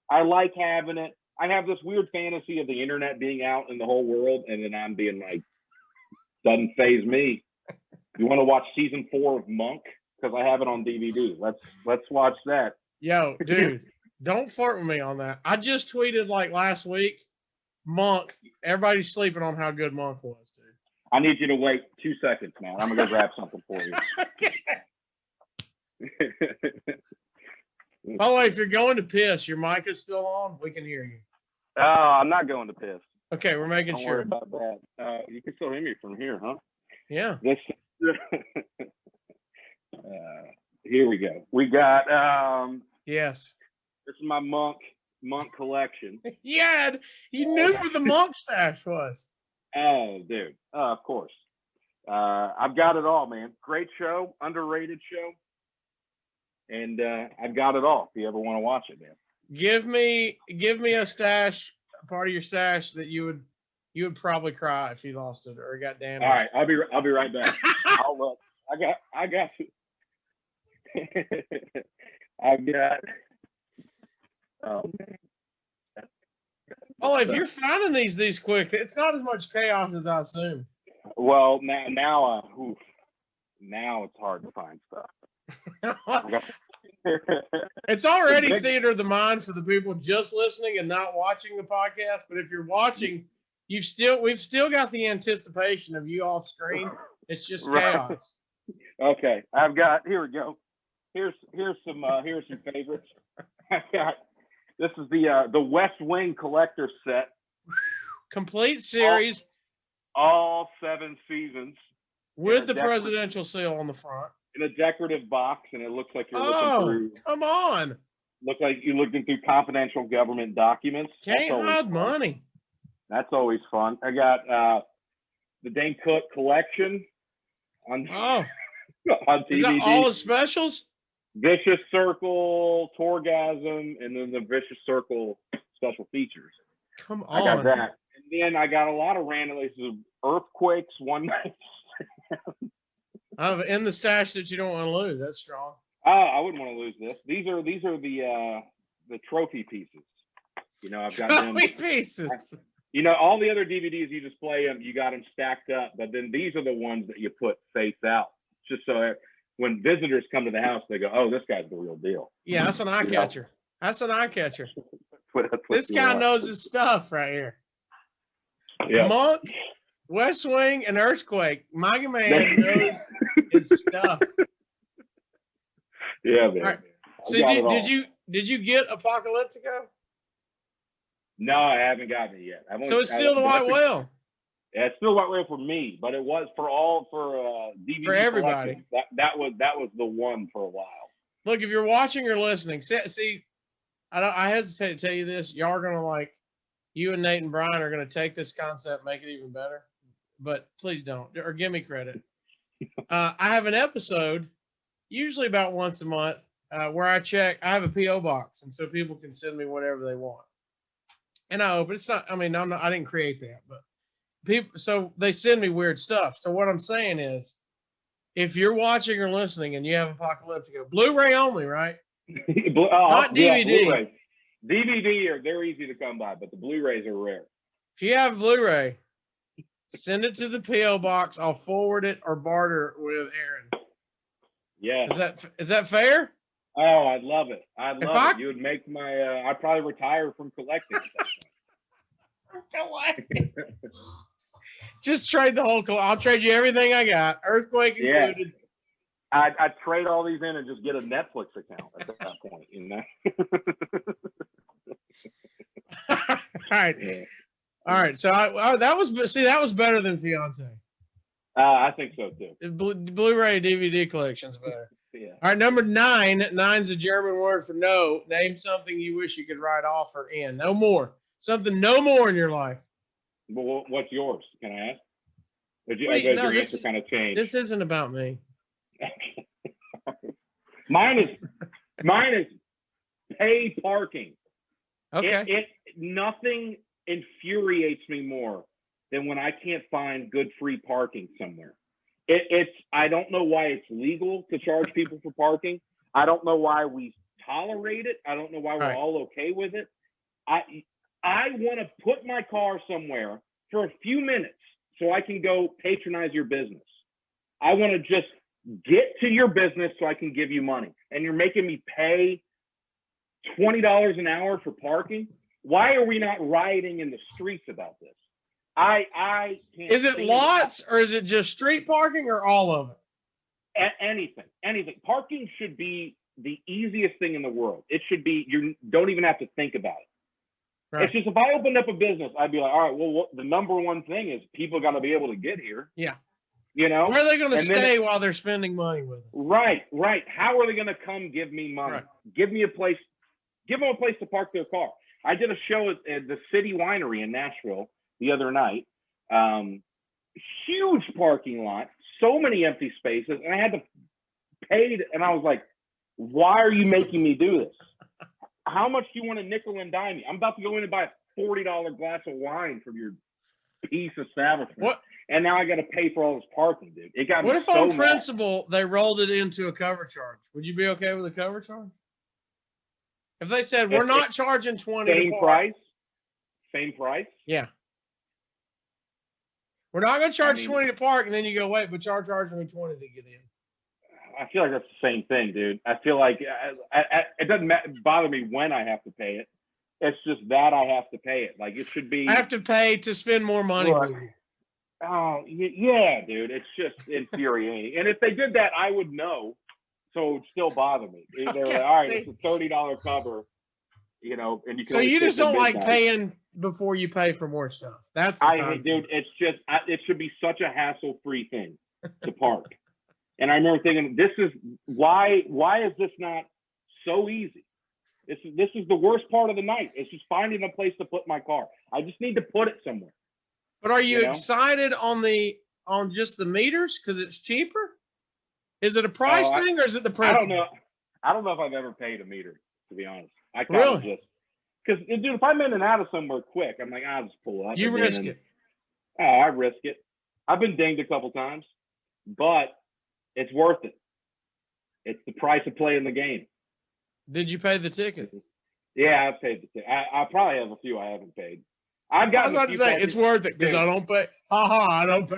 Speaker 3: I like having it. I have this weird fantasy of the internet being out in the whole world, and then I'm being like, doesn't faze me. You want to watch season 4 of Monk? Because I have it on DVD. Let's watch that.
Speaker 2: Yo, dude, don't flirt with me on that. I just tweeted like last week, Monk. Everybody's sleeping on how good Monk was, dude.
Speaker 3: I need you to wait 2 seconds, man. I'm gonna go grab something for you.
Speaker 2: By the way, if you're going to piss, your mic is still on. We can hear you.
Speaker 3: Oh, I'm not going to piss.
Speaker 2: Okay, we're making
Speaker 3: Don't
Speaker 2: sure.
Speaker 3: worry about that. You can still hear me from here, huh?
Speaker 2: Yeah.
Speaker 3: This. Here we go. We got.
Speaker 2: Yes.
Speaker 3: This is my Monk collection.
Speaker 2: Yeah, you knew where the Monk stash was.
Speaker 3: Oh, dude. Of course. I've got it all, man. Great show, underrated show. And I've got it all if you ever want to watch it, man.
Speaker 2: Give me a stash, a part of your stash that you would probably cry if you lost it or got damaged.
Speaker 3: All right, I'll be right back. I'll look. I got you. I've got. Oh man.
Speaker 2: Oh, if you're finding these quick, it's not as much chaos as I assume.
Speaker 3: Well, now it's hard to find stuff.
Speaker 2: It's already theater of the mind for the people just listening and not watching the podcast. But if you're watching, we've still got the anticipation of you off screen. It's just chaos.
Speaker 3: Okay, I've got. Here we go. Here's some favorites. I've got. This is the West Wing collector set.
Speaker 2: Complete series.
Speaker 3: All 7 seasons.
Speaker 2: With the presidential seal on the front.
Speaker 3: In a decorative box, and it looks like you're looking through.
Speaker 2: Come on.
Speaker 3: Look like you're looking through confidential government documents.
Speaker 2: Can't hide money.
Speaker 3: That's always fun. I got the Dane Cook collection on on DVD.
Speaker 2: Is that all the specials?
Speaker 3: Vicious Circle, Torgasm, and then the Vicious Circle special features.
Speaker 2: Come on.
Speaker 3: I got that. And then I got a lot of random of earthquakes, one night.
Speaker 2: In the stash that you don't want to lose. That's strong.
Speaker 3: I wouldn't want to lose this. These are the trophy pieces. You know, I've got
Speaker 2: trophy pieces.
Speaker 3: You know, all the other DVDs you just play them, you got them stacked up, but then these are the ones that you put face out, just so when visitors come to the house, they go, "Oh, this guy's the real deal."
Speaker 2: Yeah, that's an eye catcher. That's an eye catcher.
Speaker 3: That's
Speaker 2: this guy knows his stuff right here.
Speaker 3: Yeah.
Speaker 2: Monk, West Wing, and Earthquake. My man knows his stuff.
Speaker 3: Yeah, man.
Speaker 2: Right. So did you get Apocalyptico?
Speaker 3: No, I haven't gotten it yet.
Speaker 2: So it's still the White Whale.
Speaker 3: Yeah, it's still White Whale for me, but it was for DVD
Speaker 2: for everybody.
Speaker 3: That was the one for a while.
Speaker 2: Look, if you're watching or listening, see, I hesitate to tell you this. Y'all are gonna you and Nate and Brian are gonna take this concept, make it even better. But please don't, or give me credit. I have an episode, usually about once a month, where I have a PO box, and so people can send me whatever they want. And I open. It's not. I mean, I didn't create that, but people. So they send me weird stuff. So what I'm saying is, if you're watching or listening and you have Apocalyptico, Blu-ray only, right? Not DVD.
Speaker 3: Blu-ray. DVD they're easy to come by, but the Blu-rays are rare.
Speaker 2: If you have Blu-ray, send it to the PO box. I'll forward it or barter with Aaron.
Speaker 3: Yeah.
Speaker 2: Is that fair?
Speaker 3: Oh, I'd love it. I'd love it. You would make my. I'd probably retire from collecting.
Speaker 2: Just trade the whole. I'll trade you everything I got, Earthquake included.
Speaker 3: I'd trade all these in and just get a Netflix account at that point. You know.
Speaker 2: All right. Yeah. All right. So that was better than Fiance.
Speaker 3: I think so too.
Speaker 2: Blu-ray DVD collection's better.
Speaker 3: Yeah.
Speaker 2: All right, number 9. 9's a German word for no. Name something you wish you could write off or in. No more. Something no more in your life.
Speaker 3: Well, what's yours? Can I ask? Your answer kind of changed.
Speaker 2: This isn't about me.
Speaker 3: Mine is pay parking.
Speaker 2: Okay.
Speaker 3: Nothing infuriates me more than when I can't find good free parking somewhere. I don't know why it's legal to charge people for parking. I don't know why we tolerate it. I don't know why we're
Speaker 2: Right.
Speaker 3: all okay with it. I want to put my car somewhere for a few minutes so I can go patronize your business. I want to just get to your business so I can give you money. And you're making me pay $20 an hour for parking. Why are we not rioting in the streets about this? I can't.
Speaker 2: Is it lots or is it just street parking or all of it?
Speaker 3: Anything. Parking should be the easiest thing in the world. It should be, you don't even have to think about it.
Speaker 2: Right.
Speaker 3: It's just, if I opened up a business, I'd be like, all right, well, the number one thing is people got to be able to get here.
Speaker 2: Yeah.
Speaker 3: You know?
Speaker 2: Where are they going to
Speaker 3: And then
Speaker 2: stay while they're spending money with us?
Speaker 3: Right. How are they going to come give me money?
Speaker 2: Right.
Speaker 3: Give them a place to park their car. I did a show at the City Winery in Nashville the other night. Huge parking lot, so many empty spaces, and I had to pay, and I was like, why are you making me do this? How much do you want to nickel and dime me? I'm about to go in and buy a $40 glass of wine from your piece establishment.
Speaker 2: What?
Speaker 3: And now I got to pay for all this parking, dude. It got me
Speaker 2: What if
Speaker 3: so
Speaker 2: on
Speaker 3: mad.
Speaker 2: principle they rolled it into a cover charge? Would you be okay with a cover charge? If they said we're not charging 20
Speaker 3: Same
Speaker 2: to park,
Speaker 3: Same price?
Speaker 2: yeah, we're not going to charge
Speaker 3: I mean,
Speaker 2: 20 to park, and then you go, wait, but you're charging me 20 to get in.
Speaker 3: I feel like that's the same thing, dude. I feel like it doesn't bother me when I have to pay it. It's just that I have to pay it. Like, it should be.
Speaker 2: I have to pay to spend more money.
Speaker 3: Right.
Speaker 2: With you.
Speaker 3: Oh, yeah, dude. It's just infuriating. And if they did that, I would know. So it would still bother me. They were like, all right, it's a $30 cover, you know, and you can.
Speaker 2: So
Speaker 3: only
Speaker 2: you
Speaker 3: stay
Speaker 2: just
Speaker 3: till
Speaker 2: don't like
Speaker 3: midnight.
Speaker 2: paying before you pay for more stuff. That's the concept.
Speaker 3: Dude, it's just, it should be such a hassle-free thing to park. And I remember thinking, this is why is this not so easy? This is the worst part of the night. It's just finding a place to put my car. I just need to put it somewhere.
Speaker 2: But are you
Speaker 3: You know?
Speaker 2: excited on just the meters because it's cheaper? Is it a price thing or is it the
Speaker 3: I
Speaker 2: principle?
Speaker 3: don't know. I don't know if I've ever paid a meter, to be honest. I kind of
Speaker 2: Really?
Speaker 3: just, because, dude, if I'm in and out of somewhere quick, I'm like, I'll just pull up.
Speaker 2: You
Speaker 3: and
Speaker 2: risk
Speaker 3: then-
Speaker 2: it.
Speaker 3: Oh, I risk it. I've been dinged a couple times, but it's worth it. It's the price of playing the game.
Speaker 2: Did you pay the ticket?
Speaker 3: Yeah, I've paid the ticket. I probably have a few I haven't paid.
Speaker 2: I was about to say it's worth it because
Speaker 3: Dude.
Speaker 2: I don't pay. I don't pay.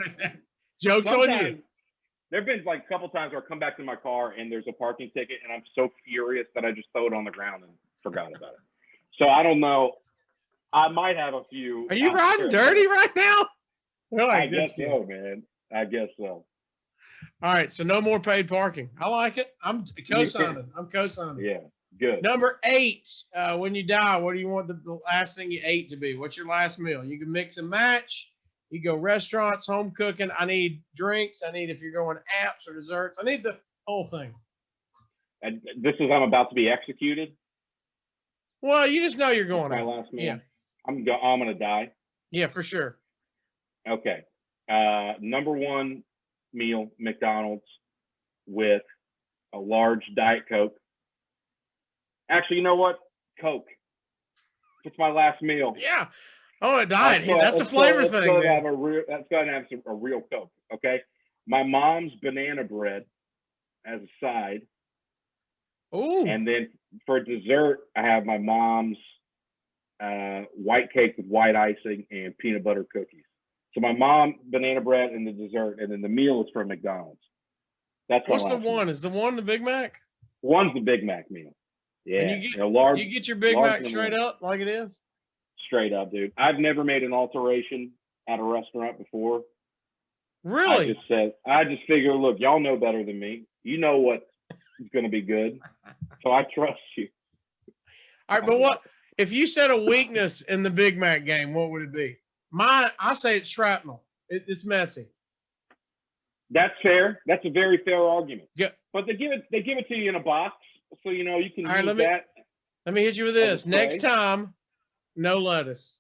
Speaker 2: Joke's on you.
Speaker 3: Sometimes there have been like a couple times where I come back to my car and there's a parking ticket and I'm so furious that I just throw it on the ground and forgot about it. So I don't know. I might have a few.
Speaker 2: Are you
Speaker 3: out
Speaker 2: riding
Speaker 3: there.
Speaker 2: dirty right now? Well,
Speaker 3: I guess so, man. I guess so.
Speaker 2: All right, so no more paid parking. I like it. I'm co-signing. I'm co-signing.
Speaker 3: Yeah, good.
Speaker 2: Number 8, when you die, what do you want the last thing you ate to be? What's your last meal? You can mix and match. You go restaurants, home cooking. I need drinks. I need, if you're going apps or desserts, I need the whole thing.
Speaker 3: And this is, I'm about to be executed.
Speaker 2: Well, you just know you're going
Speaker 3: My
Speaker 2: out.
Speaker 3: last meal.
Speaker 2: Yeah.
Speaker 3: I'm gonna die.
Speaker 2: Yeah, for sure.
Speaker 3: Okay. Number one meal, McDonald's with a large Diet Coke. Actually, you know what? Coke. It's my last meal.
Speaker 2: Yeah. Oh, a diet. That's a flavor thing, man.
Speaker 3: That's going to have a real Coke. Okay. My mom's banana bread as a side.
Speaker 2: Ooh.
Speaker 3: And then for dessert, I have my mom's white cake with white icing and peanut butter cookies. So my mom, banana bread, and the dessert, and then the meal is from McDonald's. That's
Speaker 2: What's the
Speaker 3: last
Speaker 2: one?
Speaker 3: meal.
Speaker 2: Is the one the Big Mac?
Speaker 3: One's the Big Mac meal. Yeah,
Speaker 2: And you get,
Speaker 3: large.
Speaker 2: you get your Big
Speaker 3: large
Speaker 2: Mac
Speaker 3: number
Speaker 2: straight
Speaker 3: one.
Speaker 2: up like it is?
Speaker 3: Straight up, dude. I've never made an alteration at a restaurant before.
Speaker 2: Really?
Speaker 3: I just figure, look, y'all know better than me. You know what is going to be good. So I trust you.
Speaker 2: All right, but what if you said a weakness in the Big Mac game? What would it be? Mine, I say it's shrapnel. It's messy.
Speaker 3: That's fair. That's a very fair argument.
Speaker 2: Yeah.
Speaker 3: But they give it to you in a box, so you know you can
Speaker 2: All right,
Speaker 3: use that.
Speaker 2: Let me hit you with this.
Speaker 3: Okay.
Speaker 2: Next time, no lettuce.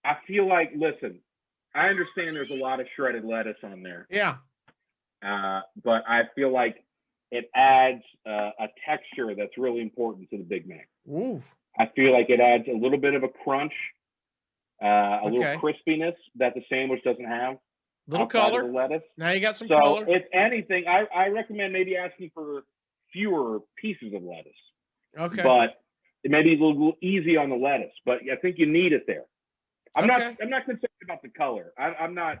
Speaker 3: I feel like, listen, I understand there's a lot of shredded lettuce on there,
Speaker 2: Yeah.
Speaker 3: but I feel like it adds a texture that's really important to the Big Mac.
Speaker 2: Ooh.
Speaker 3: I feel like it adds a little bit of a crunch, a little
Speaker 2: Okay.
Speaker 3: crispiness that the sandwich doesn't have.
Speaker 2: Little
Speaker 3: outside of
Speaker 2: color.
Speaker 3: the lettuce.
Speaker 2: Now you got some
Speaker 3: So
Speaker 2: color.
Speaker 3: if anything, I recommend maybe asking for fewer pieces of lettuce.
Speaker 2: Okay.
Speaker 3: But it may be a little easy on the lettuce, but I think you need it there. I'm not concerned about the color. I'm not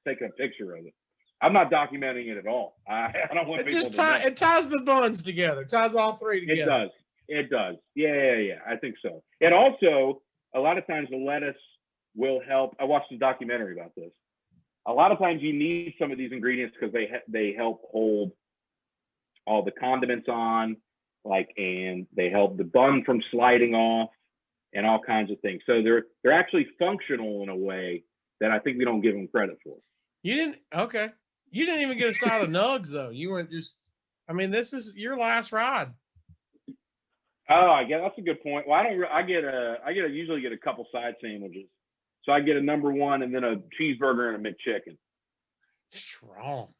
Speaker 3: taking a picture of it. I'm not documenting it at all. I don't want people to know.
Speaker 2: It ties the buns together. It ties all three together.
Speaker 3: It does. Yeah. I think so. And also, a lot of times the lettuce will help. I watched a documentary about this. A lot of times you need some of these ingredients because they help hold all the condiments on, and they help the bun from sliding off and all kinds of things. So they're actually functional in a way that I think we don't give them credit for.
Speaker 2: You didn't even get a side of nugs though. You went just. I mean, this is your last ride.
Speaker 3: Oh, I guess that's a good point. Well, I usually get a couple side sandwiches. So I get a number one and then a cheeseburger and a McChicken.
Speaker 2: Strong.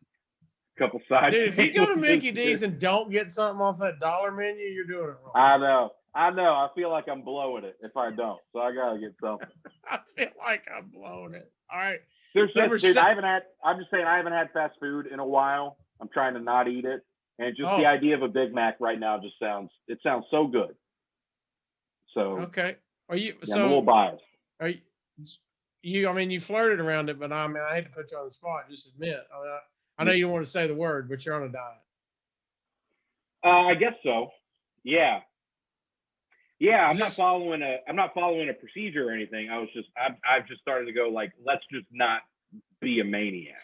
Speaker 3: Couple side
Speaker 2: Dude, if you go to
Speaker 3: sandwiches.
Speaker 2: Mickey D's and don't get something off that dollar menu, you're doing it wrong.
Speaker 3: I know. I feel like I'm blowing it if I don't. So I gotta get something.
Speaker 2: I feel like I'm blowing it. All right.
Speaker 3: I'm just saying I haven't had fast food in a while. I'm trying to not eat it. And just the idea of a Big Mac right now sounds so good. So
Speaker 2: okay. Are you
Speaker 3: I'm a little biased.
Speaker 2: Are you I mean you flirted around it, but I hate to put you on the spot, just admit. I know you don't want to say the word, but you're on a diet.
Speaker 3: I guess so. Yeah. Yeah, I'm not following a procedure or anything. I've just started to go let's just not be a maniac.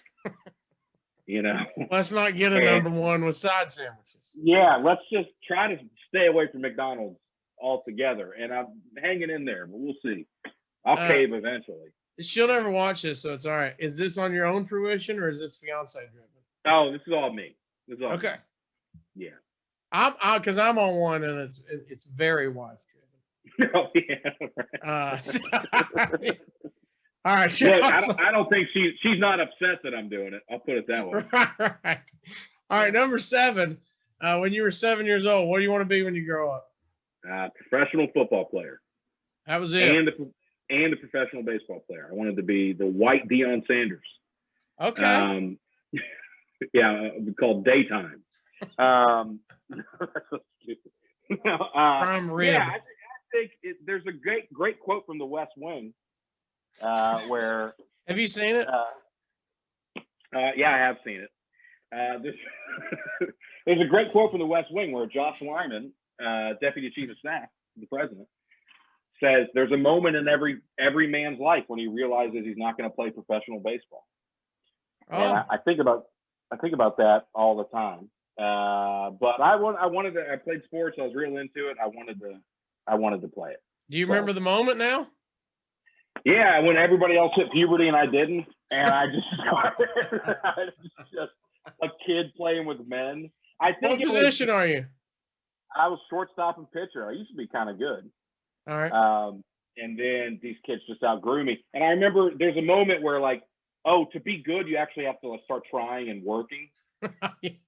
Speaker 2: Let's not get a number one with side sandwiches.
Speaker 3: Yeah, let's just try to stay away from McDonald's altogether. And I'm hanging in there, but we'll see. I'll cave eventually.
Speaker 2: She'll never watch this, so it's all right. Is this on your own fruition or is this fiance driven?
Speaker 3: Oh, this is all me.
Speaker 2: Okay.
Speaker 3: Me. Yeah.
Speaker 2: Because I'm on one and it's very wife driven.
Speaker 3: Oh yeah.
Speaker 2: All right.
Speaker 3: Look, I don't think she's not upset that I'm doing it. I'll put it that way.
Speaker 2: Right. All right. Number 7. When you were 7 years old, what do you want to be when you grow up?
Speaker 3: Professional football player.
Speaker 2: That was it.
Speaker 3: And a professional baseball player. I wanted to be the white Deion Sanders.
Speaker 2: Okay.
Speaker 3: Called Daytime. That's so stupid.
Speaker 2: Prime rib.
Speaker 3: Yeah, I think there's a great quote from The West Wing. Where
Speaker 2: have you seen it?
Speaker 3: Yeah, I have seen it. There's a great quote from The West Wing where Josh Lyman, Deputy Chief of Staff, the president, says there's a moment in every man's life when he realizes he's not going to play professional baseball.
Speaker 2: Oh.
Speaker 3: And I think about that all the time. But I played sports. I was real into it. I wanted to play it.
Speaker 2: Do you remember the moment now?
Speaker 3: Yeah, when everybody else hit puberty and I didn't, and I just started just a kid playing with men.
Speaker 2: What position are you?
Speaker 3: I was shortstop and pitcher. I used to be kind of good.
Speaker 2: All right.
Speaker 3: And then these kids just outgrew me. And I remember there's a moment where to be good, you actually have to start trying and working.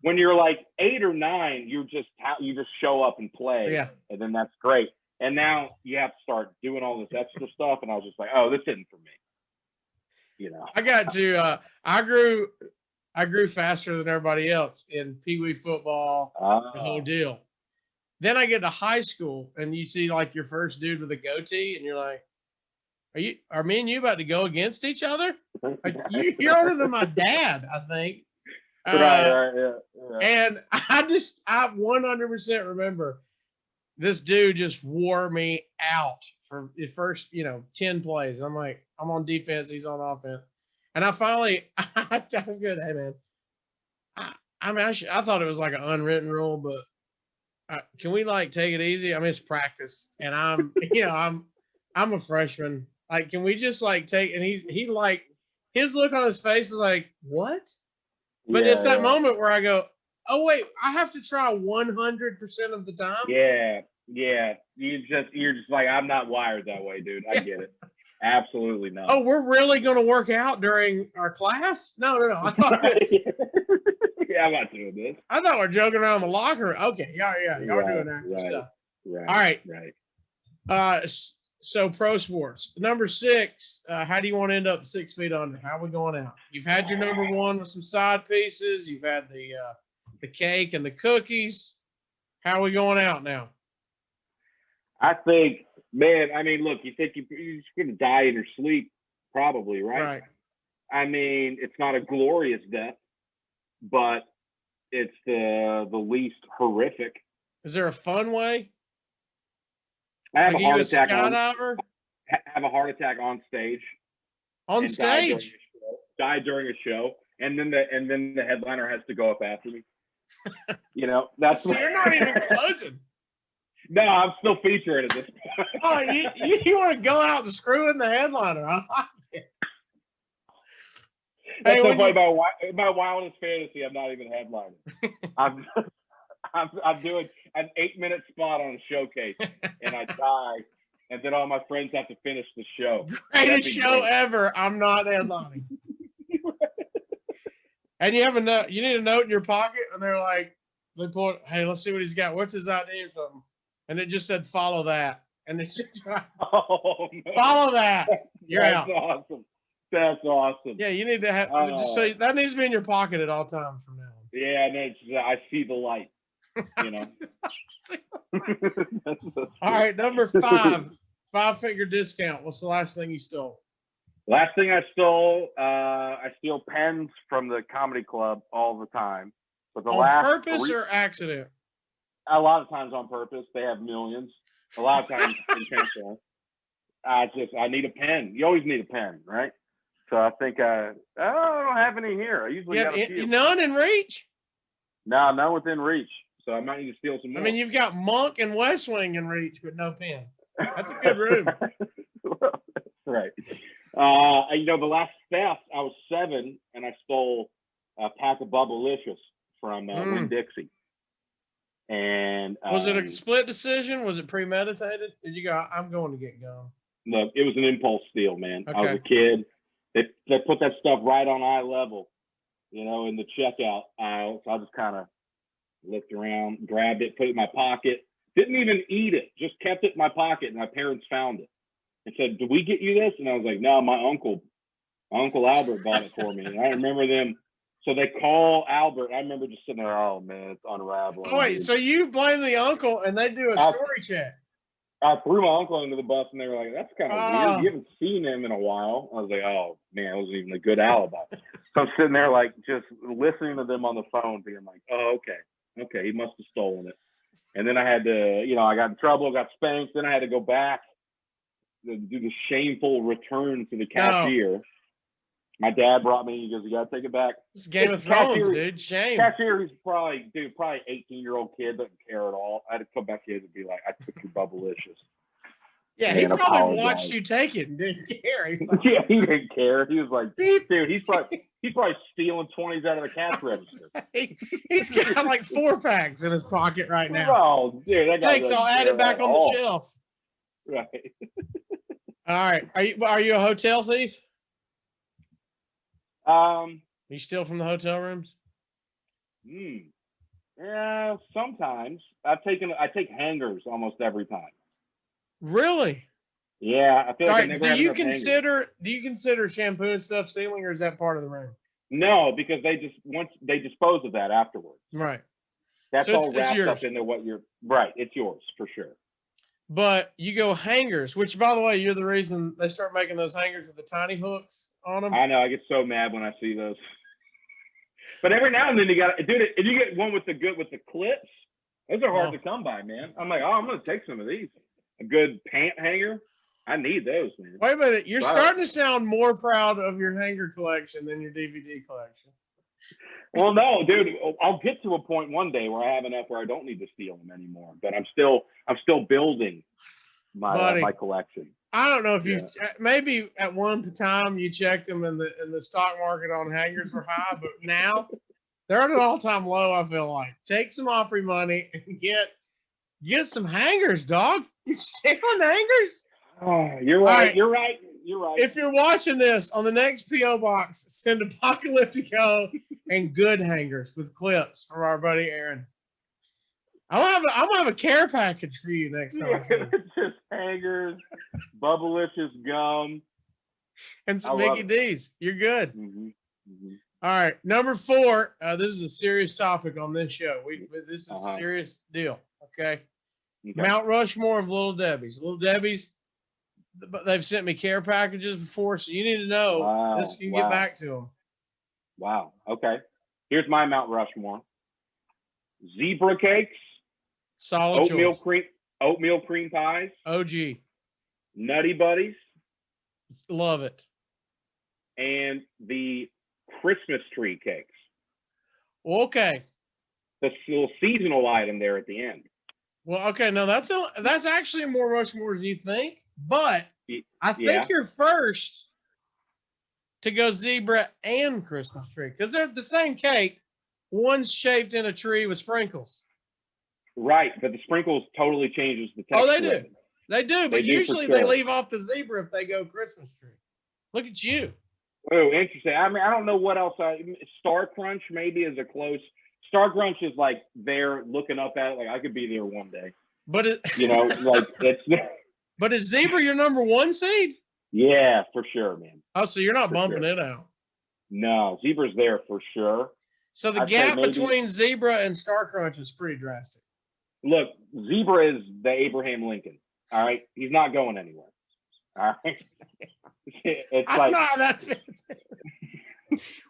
Speaker 3: When you're 8 or 9, you just show up and play.
Speaker 2: Yeah. And
Speaker 3: then that's great. And now you have to start doing all this extra stuff. And I was just like, oh, this isn't for me.
Speaker 2: I got to, I grew faster than everybody else in Pee Wee football, the whole deal. Then I get to high school and you see your first dude with a goatee and you're like, are me and you about to go against each other? You're older than my dad, I think.
Speaker 3: Right, yeah.
Speaker 2: And I 100% remember this dude just wore me out for the first, 10 plays. I'm like, I'm on defense, he's on offense. And I finally, I was good. Hey, man, I thought it was an unwritten rule, but can we take it easy? I mean, it's practice and I'm, I'm a freshman. Can we just take, and his look on his face is like, what? But it's that moment where I go, oh wait, I have to try 100% of the time.
Speaker 3: Yeah. You're just like, I'm not wired that way, dude. I get it. Absolutely not.
Speaker 2: Oh, we're really going to work out during our class? No. I thought
Speaker 3: I'm not doing this.
Speaker 2: I thought we're joking around in the locker room. Okay, yeah, y'all are doing that stuff.
Speaker 3: Right.
Speaker 2: All right. So pro sports. Number 6. How do you want to end up 6 feet under? How are we going out? You've had your number 1 with some side pieces. You've had the the cake and the cookies. How are we going out now?
Speaker 3: I think, man, I mean, look, you think you're just going to die in your sleep, probably, right?
Speaker 2: Right.
Speaker 3: I mean, it's not a glorious death, but it's the least horrific.
Speaker 2: Is there a fun way?
Speaker 3: I have
Speaker 2: Like,
Speaker 3: a
Speaker 2: are you
Speaker 3: heart
Speaker 2: a
Speaker 3: attack
Speaker 2: skydiver?
Speaker 3: have a heart attack on stage.
Speaker 2: On
Speaker 3: and
Speaker 2: stage?
Speaker 3: Die during a show, and then the headliner has to go up after me. You know, that's
Speaker 2: So you're not even closing.
Speaker 3: No, I'm still featuring at this point.
Speaker 2: Oh, you want to go out and screw in the headliner?
Speaker 3: That's
Speaker 2: Hey,
Speaker 3: so funny. My wildest fantasy, I'm not even headlining. I'm doing an 8-minute spot on a showcase, and I die, and then all my friends have to finish the show.
Speaker 2: Greatest show ever. I'm not headlining. And you have a note. You need a note in your pocket, and they're like, they pull it. Hey, let's see what he's got. What's his idea or something? And it just said, follow that. And it's just
Speaker 3: Oh, no.
Speaker 2: follow that. You're
Speaker 3: That's
Speaker 2: out.
Speaker 3: awesome. That's awesome.
Speaker 2: Yeah, you need to have. Just so that needs to be in your pocket at all times from now on.
Speaker 3: Yeah, no, I see the light. You know.
Speaker 2: All right, number 5, 5-figure discount. What's the last thing you stole?
Speaker 3: Last thing I stole, I steal pens from the comedy club all the time. But the
Speaker 2: On purpose or accident?
Speaker 3: A lot of times on purpose. They have millions. A lot of times intentional. I need a pen. You always need a pen, right? So I think I don't have any here. I usually got a few.
Speaker 2: None in reach?
Speaker 3: No, none within reach. So I might need to steal some more.
Speaker 2: I mean, you've got Monk and West Wing in reach, but no pen. That's a good room.
Speaker 3: Right. The last theft, I was 7 and I stole a pack of Bubblicious from Winn-Dixie. And
Speaker 2: was it a split decision? Was it premeditated? Did you go, I'm going to get gum?
Speaker 3: Look, it was an impulse steal, man.
Speaker 2: Okay.
Speaker 3: I was a kid. They put that stuff right on eye level, in the checkout aisle. So I just kind of looked around, grabbed it, put it in my pocket. Didn't even eat it. Just kept it in my pocket. And my parents found it and said, "Did we get you this?" And I was like, "No, my uncle Albert bought it for me." And I remember them. So they call Albert. I remember just sitting there, oh man, it's unraveling.
Speaker 2: Oh, wait, so you blame the uncle and they do a story check?
Speaker 3: I threw my uncle under the bus and they were like, "That's kind of weird. You haven't seen him in a while." I was like, "Oh man, it wasn't even a good alibi." So I'm sitting there like just listening to them on the phone, being like, "Oh, okay, he must have stolen it." And then I had to, I got in trouble, got spanked. Then I had to go back to do the shameful return to the cashier. My dad brought me. He goes, "You got to take it back."
Speaker 2: It's Game of Thrones, dude. Shame.
Speaker 3: Cashier, he's probably 18-year-old kid, doesn't care at all. I had to come back in and be like, "I took your Bubblicious."
Speaker 2: Yeah, he probably watched you take it and didn't care.
Speaker 3: Like, yeah, he didn't care. He was like, dude, he's probably stealing 20s out of the cash register.
Speaker 2: He's got like 4-packs in his pocket right now.
Speaker 3: Oh, dude, that guy.
Speaker 2: Thanks, I'll add it back on the shelf.
Speaker 3: Right.
Speaker 2: All right. Are you a hotel thief? You steal from the hotel rooms?
Speaker 3: Yeah, sometimes. I take hangers almost every time.
Speaker 2: Really?
Speaker 3: Yeah, I feel like I never
Speaker 2: do
Speaker 3: have
Speaker 2: you
Speaker 3: enough
Speaker 2: consider shampoo and stuff stealing, or is that part of the room?
Speaker 3: No, because once they dispose of that afterwards.
Speaker 2: Right.
Speaker 3: That's
Speaker 2: so
Speaker 3: all wrapped up into what you're right. It's yours for sure.
Speaker 2: But you go hangers, which, by the way, you're the reason they start making those hangers with the tiny hooks on them.
Speaker 3: I know. I get so mad when I see those. But every now and then you got to do it. If you get one with the clips, those are hard to come by, man. I'm like, I'm going to take some of these. A good pant hanger. I need those, man.
Speaker 2: Wait a minute. You're starting to sound more proud of your hanger collection than your DVD collection.
Speaker 3: Well, no, dude. I'll get to a point one day where I have enough where I don't need to steal them anymore. But I'm still building my collection.
Speaker 2: I don't know if you maybe at one time you checked them and the stock market on hangers were high, but now they're at an all-time low. I feel like take some Opry money and get some hangers, dog. You stealing hangers?
Speaker 3: Oh, you're right. You're right. You're right.
Speaker 2: If you're watching this on the next PO box, send Apocalyptico and good hangers with clips from our buddy Aaron. I'm gonna have a care package for you next time.
Speaker 3: It's just hangers, Bubblicious gum,
Speaker 2: and some Mickey D's. You're good.
Speaker 3: Mm-hmm. Mm-hmm.
Speaker 2: All right, number 4. This is a serious topic on this show. This is a serious deal. Okay? Mount Rushmore of Little Debbie's. Little Debbie's, they've sent me care packages before, so you need to know this. You can get back to them.
Speaker 3: Wow. Okay. Here's my Mount Rushmore. Zebra cakes.
Speaker 2: Solid choice.
Speaker 3: Oatmeal cream pies.
Speaker 2: OG.
Speaker 3: Nutty Buddies.
Speaker 2: Love it.
Speaker 3: And the Christmas tree cakes.
Speaker 2: Okay.
Speaker 3: The little seasonal item there at the end.
Speaker 2: Well, okay, no, that's actually more Rushmore than you think, but I think you're first to go zebra and Christmas tree because they're the same cake. One's shaped in a tree with sprinkles.
Speaker 3: Right, but the sprinkles totally changes the texture.
Speaker 2: Oh, they do. They do, but usually they leave off the zebra if they go Christmas tree. Look at you.
Speaker 3: Oh, interesting. I mean, I don't know what else. Star Crunch maybe is a close. Star Crunch is like they're looking up at it. Like I could be there one day.
Speaker 2: But
Speaker 3: it's.
Speaker 2: But is zebra your number 1 seed?
Speaker 3: Yeah, for sure, man.
Speaker 2: Oh, so you're not bumping it out.
Speaker 3: No, zebra's there for sure.
Speaker 2: So the gap between zebra and Star Crunch is pretty drastic.
Speaker 3: Look, zebra is the Abraham Lincoln. All right, he's not going anywhere. All right, it's like
Speaker 2: that fits.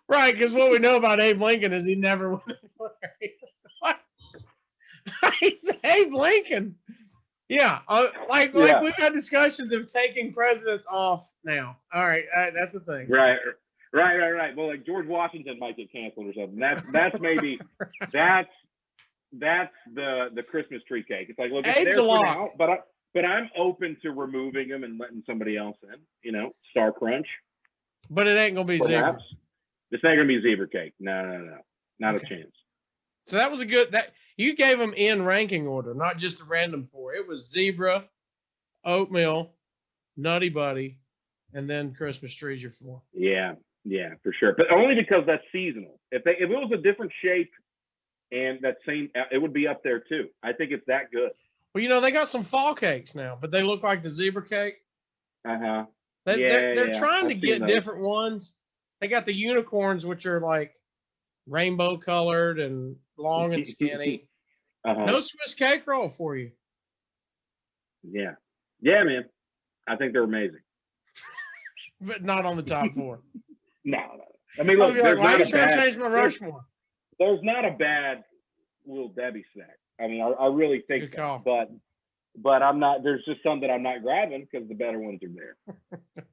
Speaker 2: Right, because what we know about Abe Lincoln is he never went anywhere. He's Abe Lincoln. Yeah, like we've had discussions of taking presidents off now. All right, that's the thing.
Speaker 3: Right. Well, like George Washington might get canceled or something. That's maybe that's the Christmas tree cake. It's like, look, it's there for now, but I'm open to removing them and letting somebody else in. You know, Star Crunch.
Speaker 2: But it ain't gonna be zebra.
Speaker 3: This ain't gonna be zebra cake. No, not a chance.
Speaker 2: So that was a good you gave them in ranking order, not just a random 4. It was zebra, oatmeal, Nutty Buddy, and then Christmas trees your 4.
Speaker 3: Yeah, for sure. But only because that's seasonal. If it was a different shape and that same, it would be up there too. I think it's that good.
Speaker 2: Well, they got some fall cakes now, but they look like the zebra cake. They're trying to get different ones. They got the unicorns, which are like rainbow colored and long and skinny. No Swiss cake roll for you.
Speaker 3: Yeah, man. I think they're amazing.
Speaker 2: But not on the top 4.
Speaker 3: No. I mean, look,
Speaker 2: why are you trying to change my Rushmore?
Speaker 3: There's not a bad Little Debbie snack. I mean, I really think so, but I'm not. There's just some that I'm not grabbing because the better ones are there.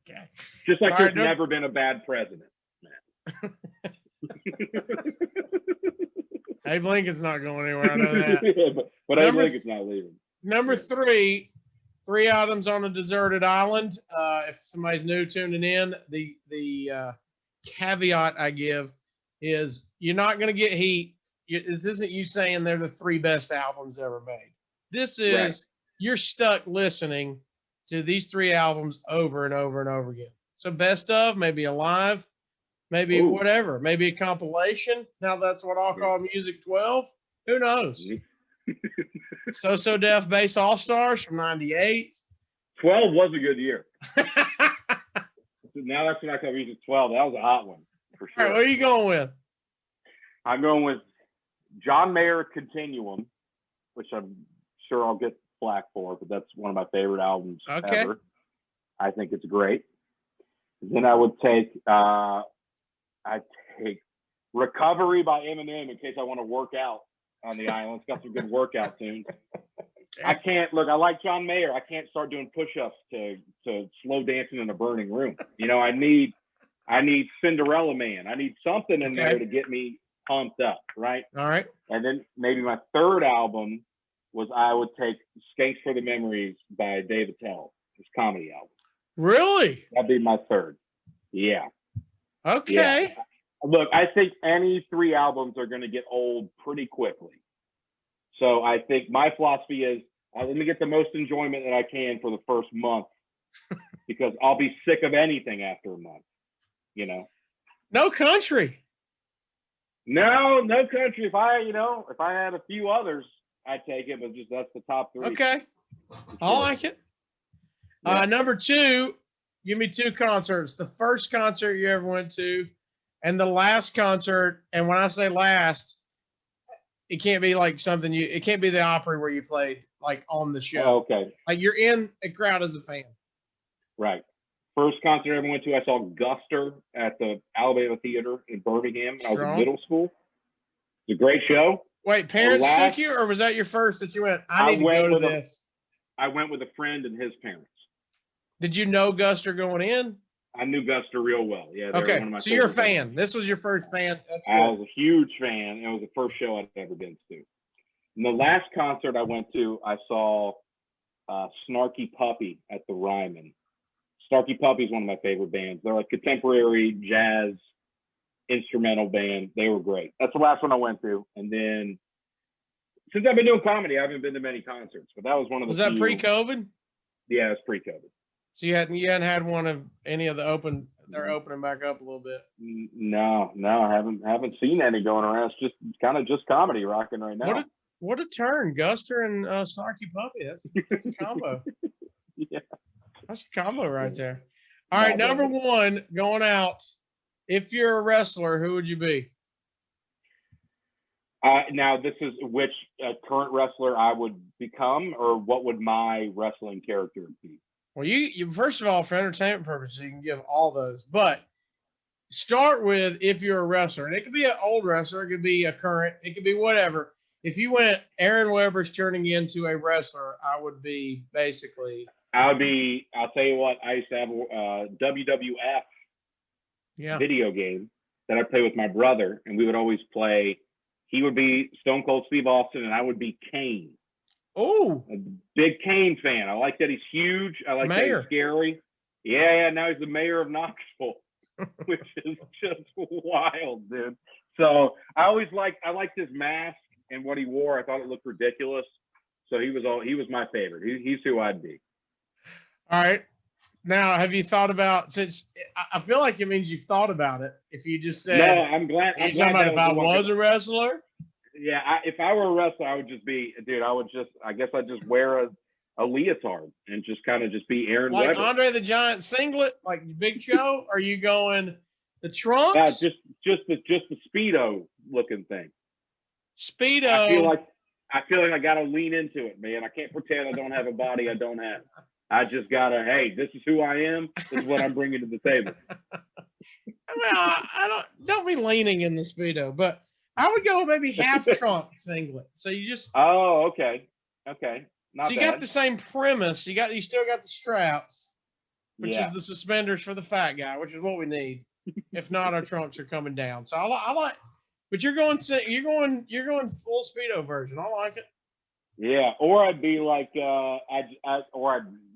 Speaker 2: Okay.
Speaker 3: Just like there's never been a bad president, man.
Speaker 2: Abe Lincoln's not going anywhere. I know that.
Speaker 3: but Abe Lincoln's not leaving.
Speaker 2: Number 3 items on a deserted island. If somebody's new tuning in, the caveat I give is you're not going to get heat. This isn't you saying they're the 3 best albums ever made. This is you're stuck listening to these 3 albums over and over and over again. So best of, maybe a live, maybe whatever, maybe a compilation. Now that's what I'll call Music 12. Who knows? So Def Bass All Stars from '98.
Speaker 3: 12 was a good year. Now that's when I call Music 12. That was a hot one for sure.
Speaker 2: All right, what are you going with?
Speaker 3: I'm going with John Mayer Continuum, which I'm sure I'll get flack for, but that's one of my favorite albums ever. I think it's great. Then I would take Recovery by Eminem in case I want to work out on the island. It's got some good workout tunes. I can't look. I like John Mayer. I can't start doing push-ups to slow dancing in a burning room. I need Cinderella Man. I need something in there to get me pumped up, right?
Speaker 2: All right.
Speaker 3: And then maybe my third album was I would take Skanks for the Memories by Dave Attell, his comedy album.
Speaker 2: Really?
Speaker 3: That'd be my third. Yeah.
Speaker 2: Okay.
Speaker 3: Yeah. Look, I think any 3 albums are going to get old pretty quickly. So I think my philosophy is let me get the most enjoyment that I can for the first month because I'll be sick of anything after a month,
Speaker 2: No Country.
Speaker 3: No Country. If I had a few others, I'd take it, but just that's the top 3.
Speaker 2: Okay. I like it. Number 2, give me 2 concerts. The first concert you ever went to And the last concert, and when I say last, it can't be like something it can't be the Opry where you played like on the show.
Speaker 3: Oh, okay.
Speaker 2: Like you're in a crowd as a fan.
Speaker 3: Right. First concert I ever went to, I saw Guster at the Alabama Theater in Birmingham when I was in middle school. It's a great show.
Speaker 2: Wait, parents took you, or was that your first that you went, I need to go to this?
Speaker 3: I went with a friend and his parents.
Speaker 2: Did you know Guster going in?
Speaker 3: I knew Guster real well. Yeah.
Speaker 2: Okay,
Speaker 3: one of my
Speaker 2: so you're a
Speaker 3: favorite
Speaker 2: fan.
Speaker 3: bands.
Speaker 2: This was your first fan. That's good.
Speaker 3: I was a huge fan. It was the first show I'd ever been to. And the last concert I went to, I saw Snarky Puppy at the Ryman. Snarky Puppy is one of my favorite bands. They're like contemporary jazz instrumental band. They were great. That's the last one I went to. And then since I've been doing comedy, I haven't been to many concerts, but that was one of the
Speaker 2: Was that pre-COVID?
Speaker 3: Yeah, it was pre-COVID.
Speaker 2: So you hadn't had one of any of the they're opening back up a little bit.
Speaker 3: No, I haven't seen any going around. It's just kind of just comedy rocking right now.
Speaker 2: What a turn, Guster and Snarky Puppy. That's a combo.
Speaker 3: Yeah.
Speaker 2: That's a combo right there. All right, number one, going out. If you're a wrestler, who would you be?
Speaker 3: Now, this is which current wrestler I would become, or what would my wrestling character be?
Speaker 2: Well, you first of all, for entertainment purposes, you can give all those, but start with if you're a wrestler, and it could be an old wrestler, it could be a current, it could be whatever. If you went, Aaron Weber's turning into a wrestler, I would be basically.
Speaker 3: I'll tell you what, I used to have a WWF video game that I played with my brother, and we would always play. He would be Stone Cold Steve Austin, and I would be Kane.
Speaker 2: Oh,
Speaker 3: a big Kane fan. I like that he's huge. I like that he's scary. Yeah. Now he's the mayor of Knoxville, which is just wild, dude. So I liked his mask and what he wore. I thought it looked ridiculous. So he was my favorite. He's who I'd be.
Speaker 2: All right. Now, have you thought about, since I feel like it means you've thought about it. If you just said,
Speaker 3: no, I'm glad.
Speaker 2: If I was a wrestler.
Speaker 3: Yeah, if I were a wrestler, I would just be, dude. I guess I'd just wear a leotard and just kind of just be Aaron
Speaker 2: like
Speaker 3: Weber.
Speaker 2: Andre the Giant singlet, like Big Show. Are you going the trunks?
Speaker 3: Just the Speedo looking thing.
Speaker 2: Speedo.
Speaker 3: I feel like I got to lean into it, man. I can't pretend I don't have a body I don't have. I just gotta. Hey, this is who I am. This is what I'm bringing to the table.
Speaker 2: I don't be leaning in the Speedo, but I would go maybe half trunk singlet. So you just.
Speaker 3: Oh, okay. Not
Speaker 2: so you
Speaker 3: bad.
Speaker 2: got the same premise. You still got the straps, which is the suspenders for the fat guy, which is what we need. If not, our trunks are coming down. So I like, but you're going full Speedo version. I like it.
Speaker 3: Yeah, or I'd be like, I'd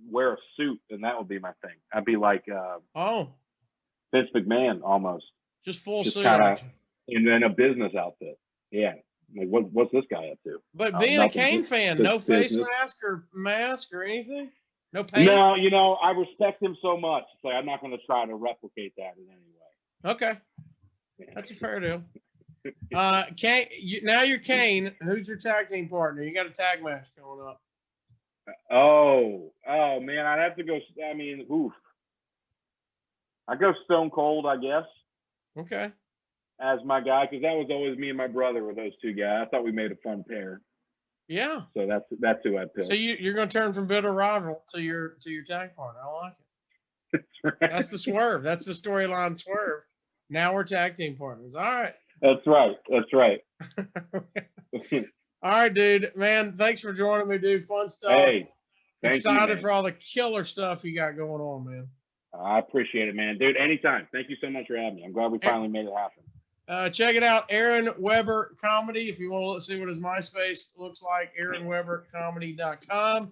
Speaker 3: wear a suit, and that would be my thing. I'd be like, Vince McMahon almost.
Speaker 2: Just full suit.
Speaker 3: And then a business outfit. Yeah. Like, what's this guy up to?
Speaker 2: But being a Kane fan, no face mask or anything? No paint?
Speaker 3: No, I respect him so much. It's like, I'm not going to try to replicate that in any way.
Speaker 2: Okay. That's a fair deal. Kane, now you're Kane. Who's your tag team partner? You got a tag match going up.
Speaker 3: Oh, man. I'd have to go. I mean, I go Stone Cold, I guess.
Speaker 2: Okay.
Speaker 3: As my guy, because that was always me and my brother were those two guys. I thought we made a fun pair.
Speaker 2: Yeah.
Speaker 3: So that's who I picked.
Speaker 2: So you're going to turn from bitter rival to your tag partner. I like it.
Speaker 3: That's right.
Speaker 2: That's the swerve. That's the storyline swerve. Now we're tag team partners. All right.
Speaker 3: That's right.
Speaker 2: All right, dude. Man, thanks for joining me, dude. Fun stuff.
Speaker 3: Hey,
Speaker 2: excited for all the killer stuff you got going on, man.
Speaker 3: I appreciate it, man. Dude, anytime. Thank you so much for having me. I'm glad we finally made it happen.
Speaker 2: Check it out, Aaron Weber Comedy. If you want to see what his MySpace looks like, AaronWeberComedy.com.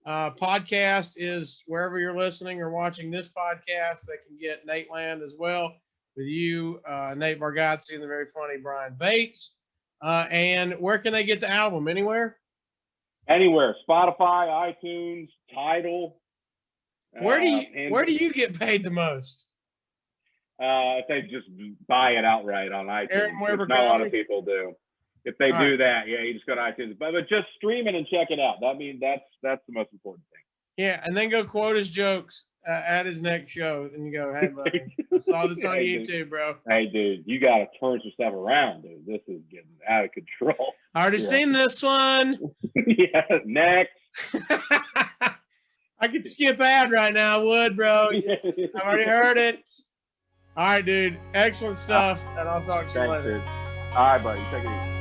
Speaker 2: Podcast is wherever you're listening or watching this podcast. They can get Nateland as well with you, Nate Bargatze, and the very funny Brian Bates. And where can they get the album? Anywhere?
Speaker 3: Anywhere. Spotify, iTunes, Tidal.
Speaker 2: Where do you get paid the most?
Speaker 3: If they just buy it outright on iTunes,
Speaker 2: Aaron Weber
Speaker 3: which not a lot of people do. If they do that, you just go to iTunes. But just stream it and check it out. I mean, that's the most important thing.
Speaker 2: Yeah, and then go quote his jokes at his next show, and you go, "Hey, buddy, I saw this on
Speaker 3: Hey,
Speaker 2: YouTube, bro.
Speaker 3: Hey, dude, you got to turn some stuff around, dude. This is getting out of control."
Speaker 2: I already seen this one."
Speaker 3: Yeah, next.
Speaker 2: I could skip ad right now, I would, bro. I've already heard it. All right, dude. Excellent stuff, and I'll talk to you
Speaker 3: Thanks,
Speaker 2: later.
Speaker 3: dude. All right, buddy. Take it easy.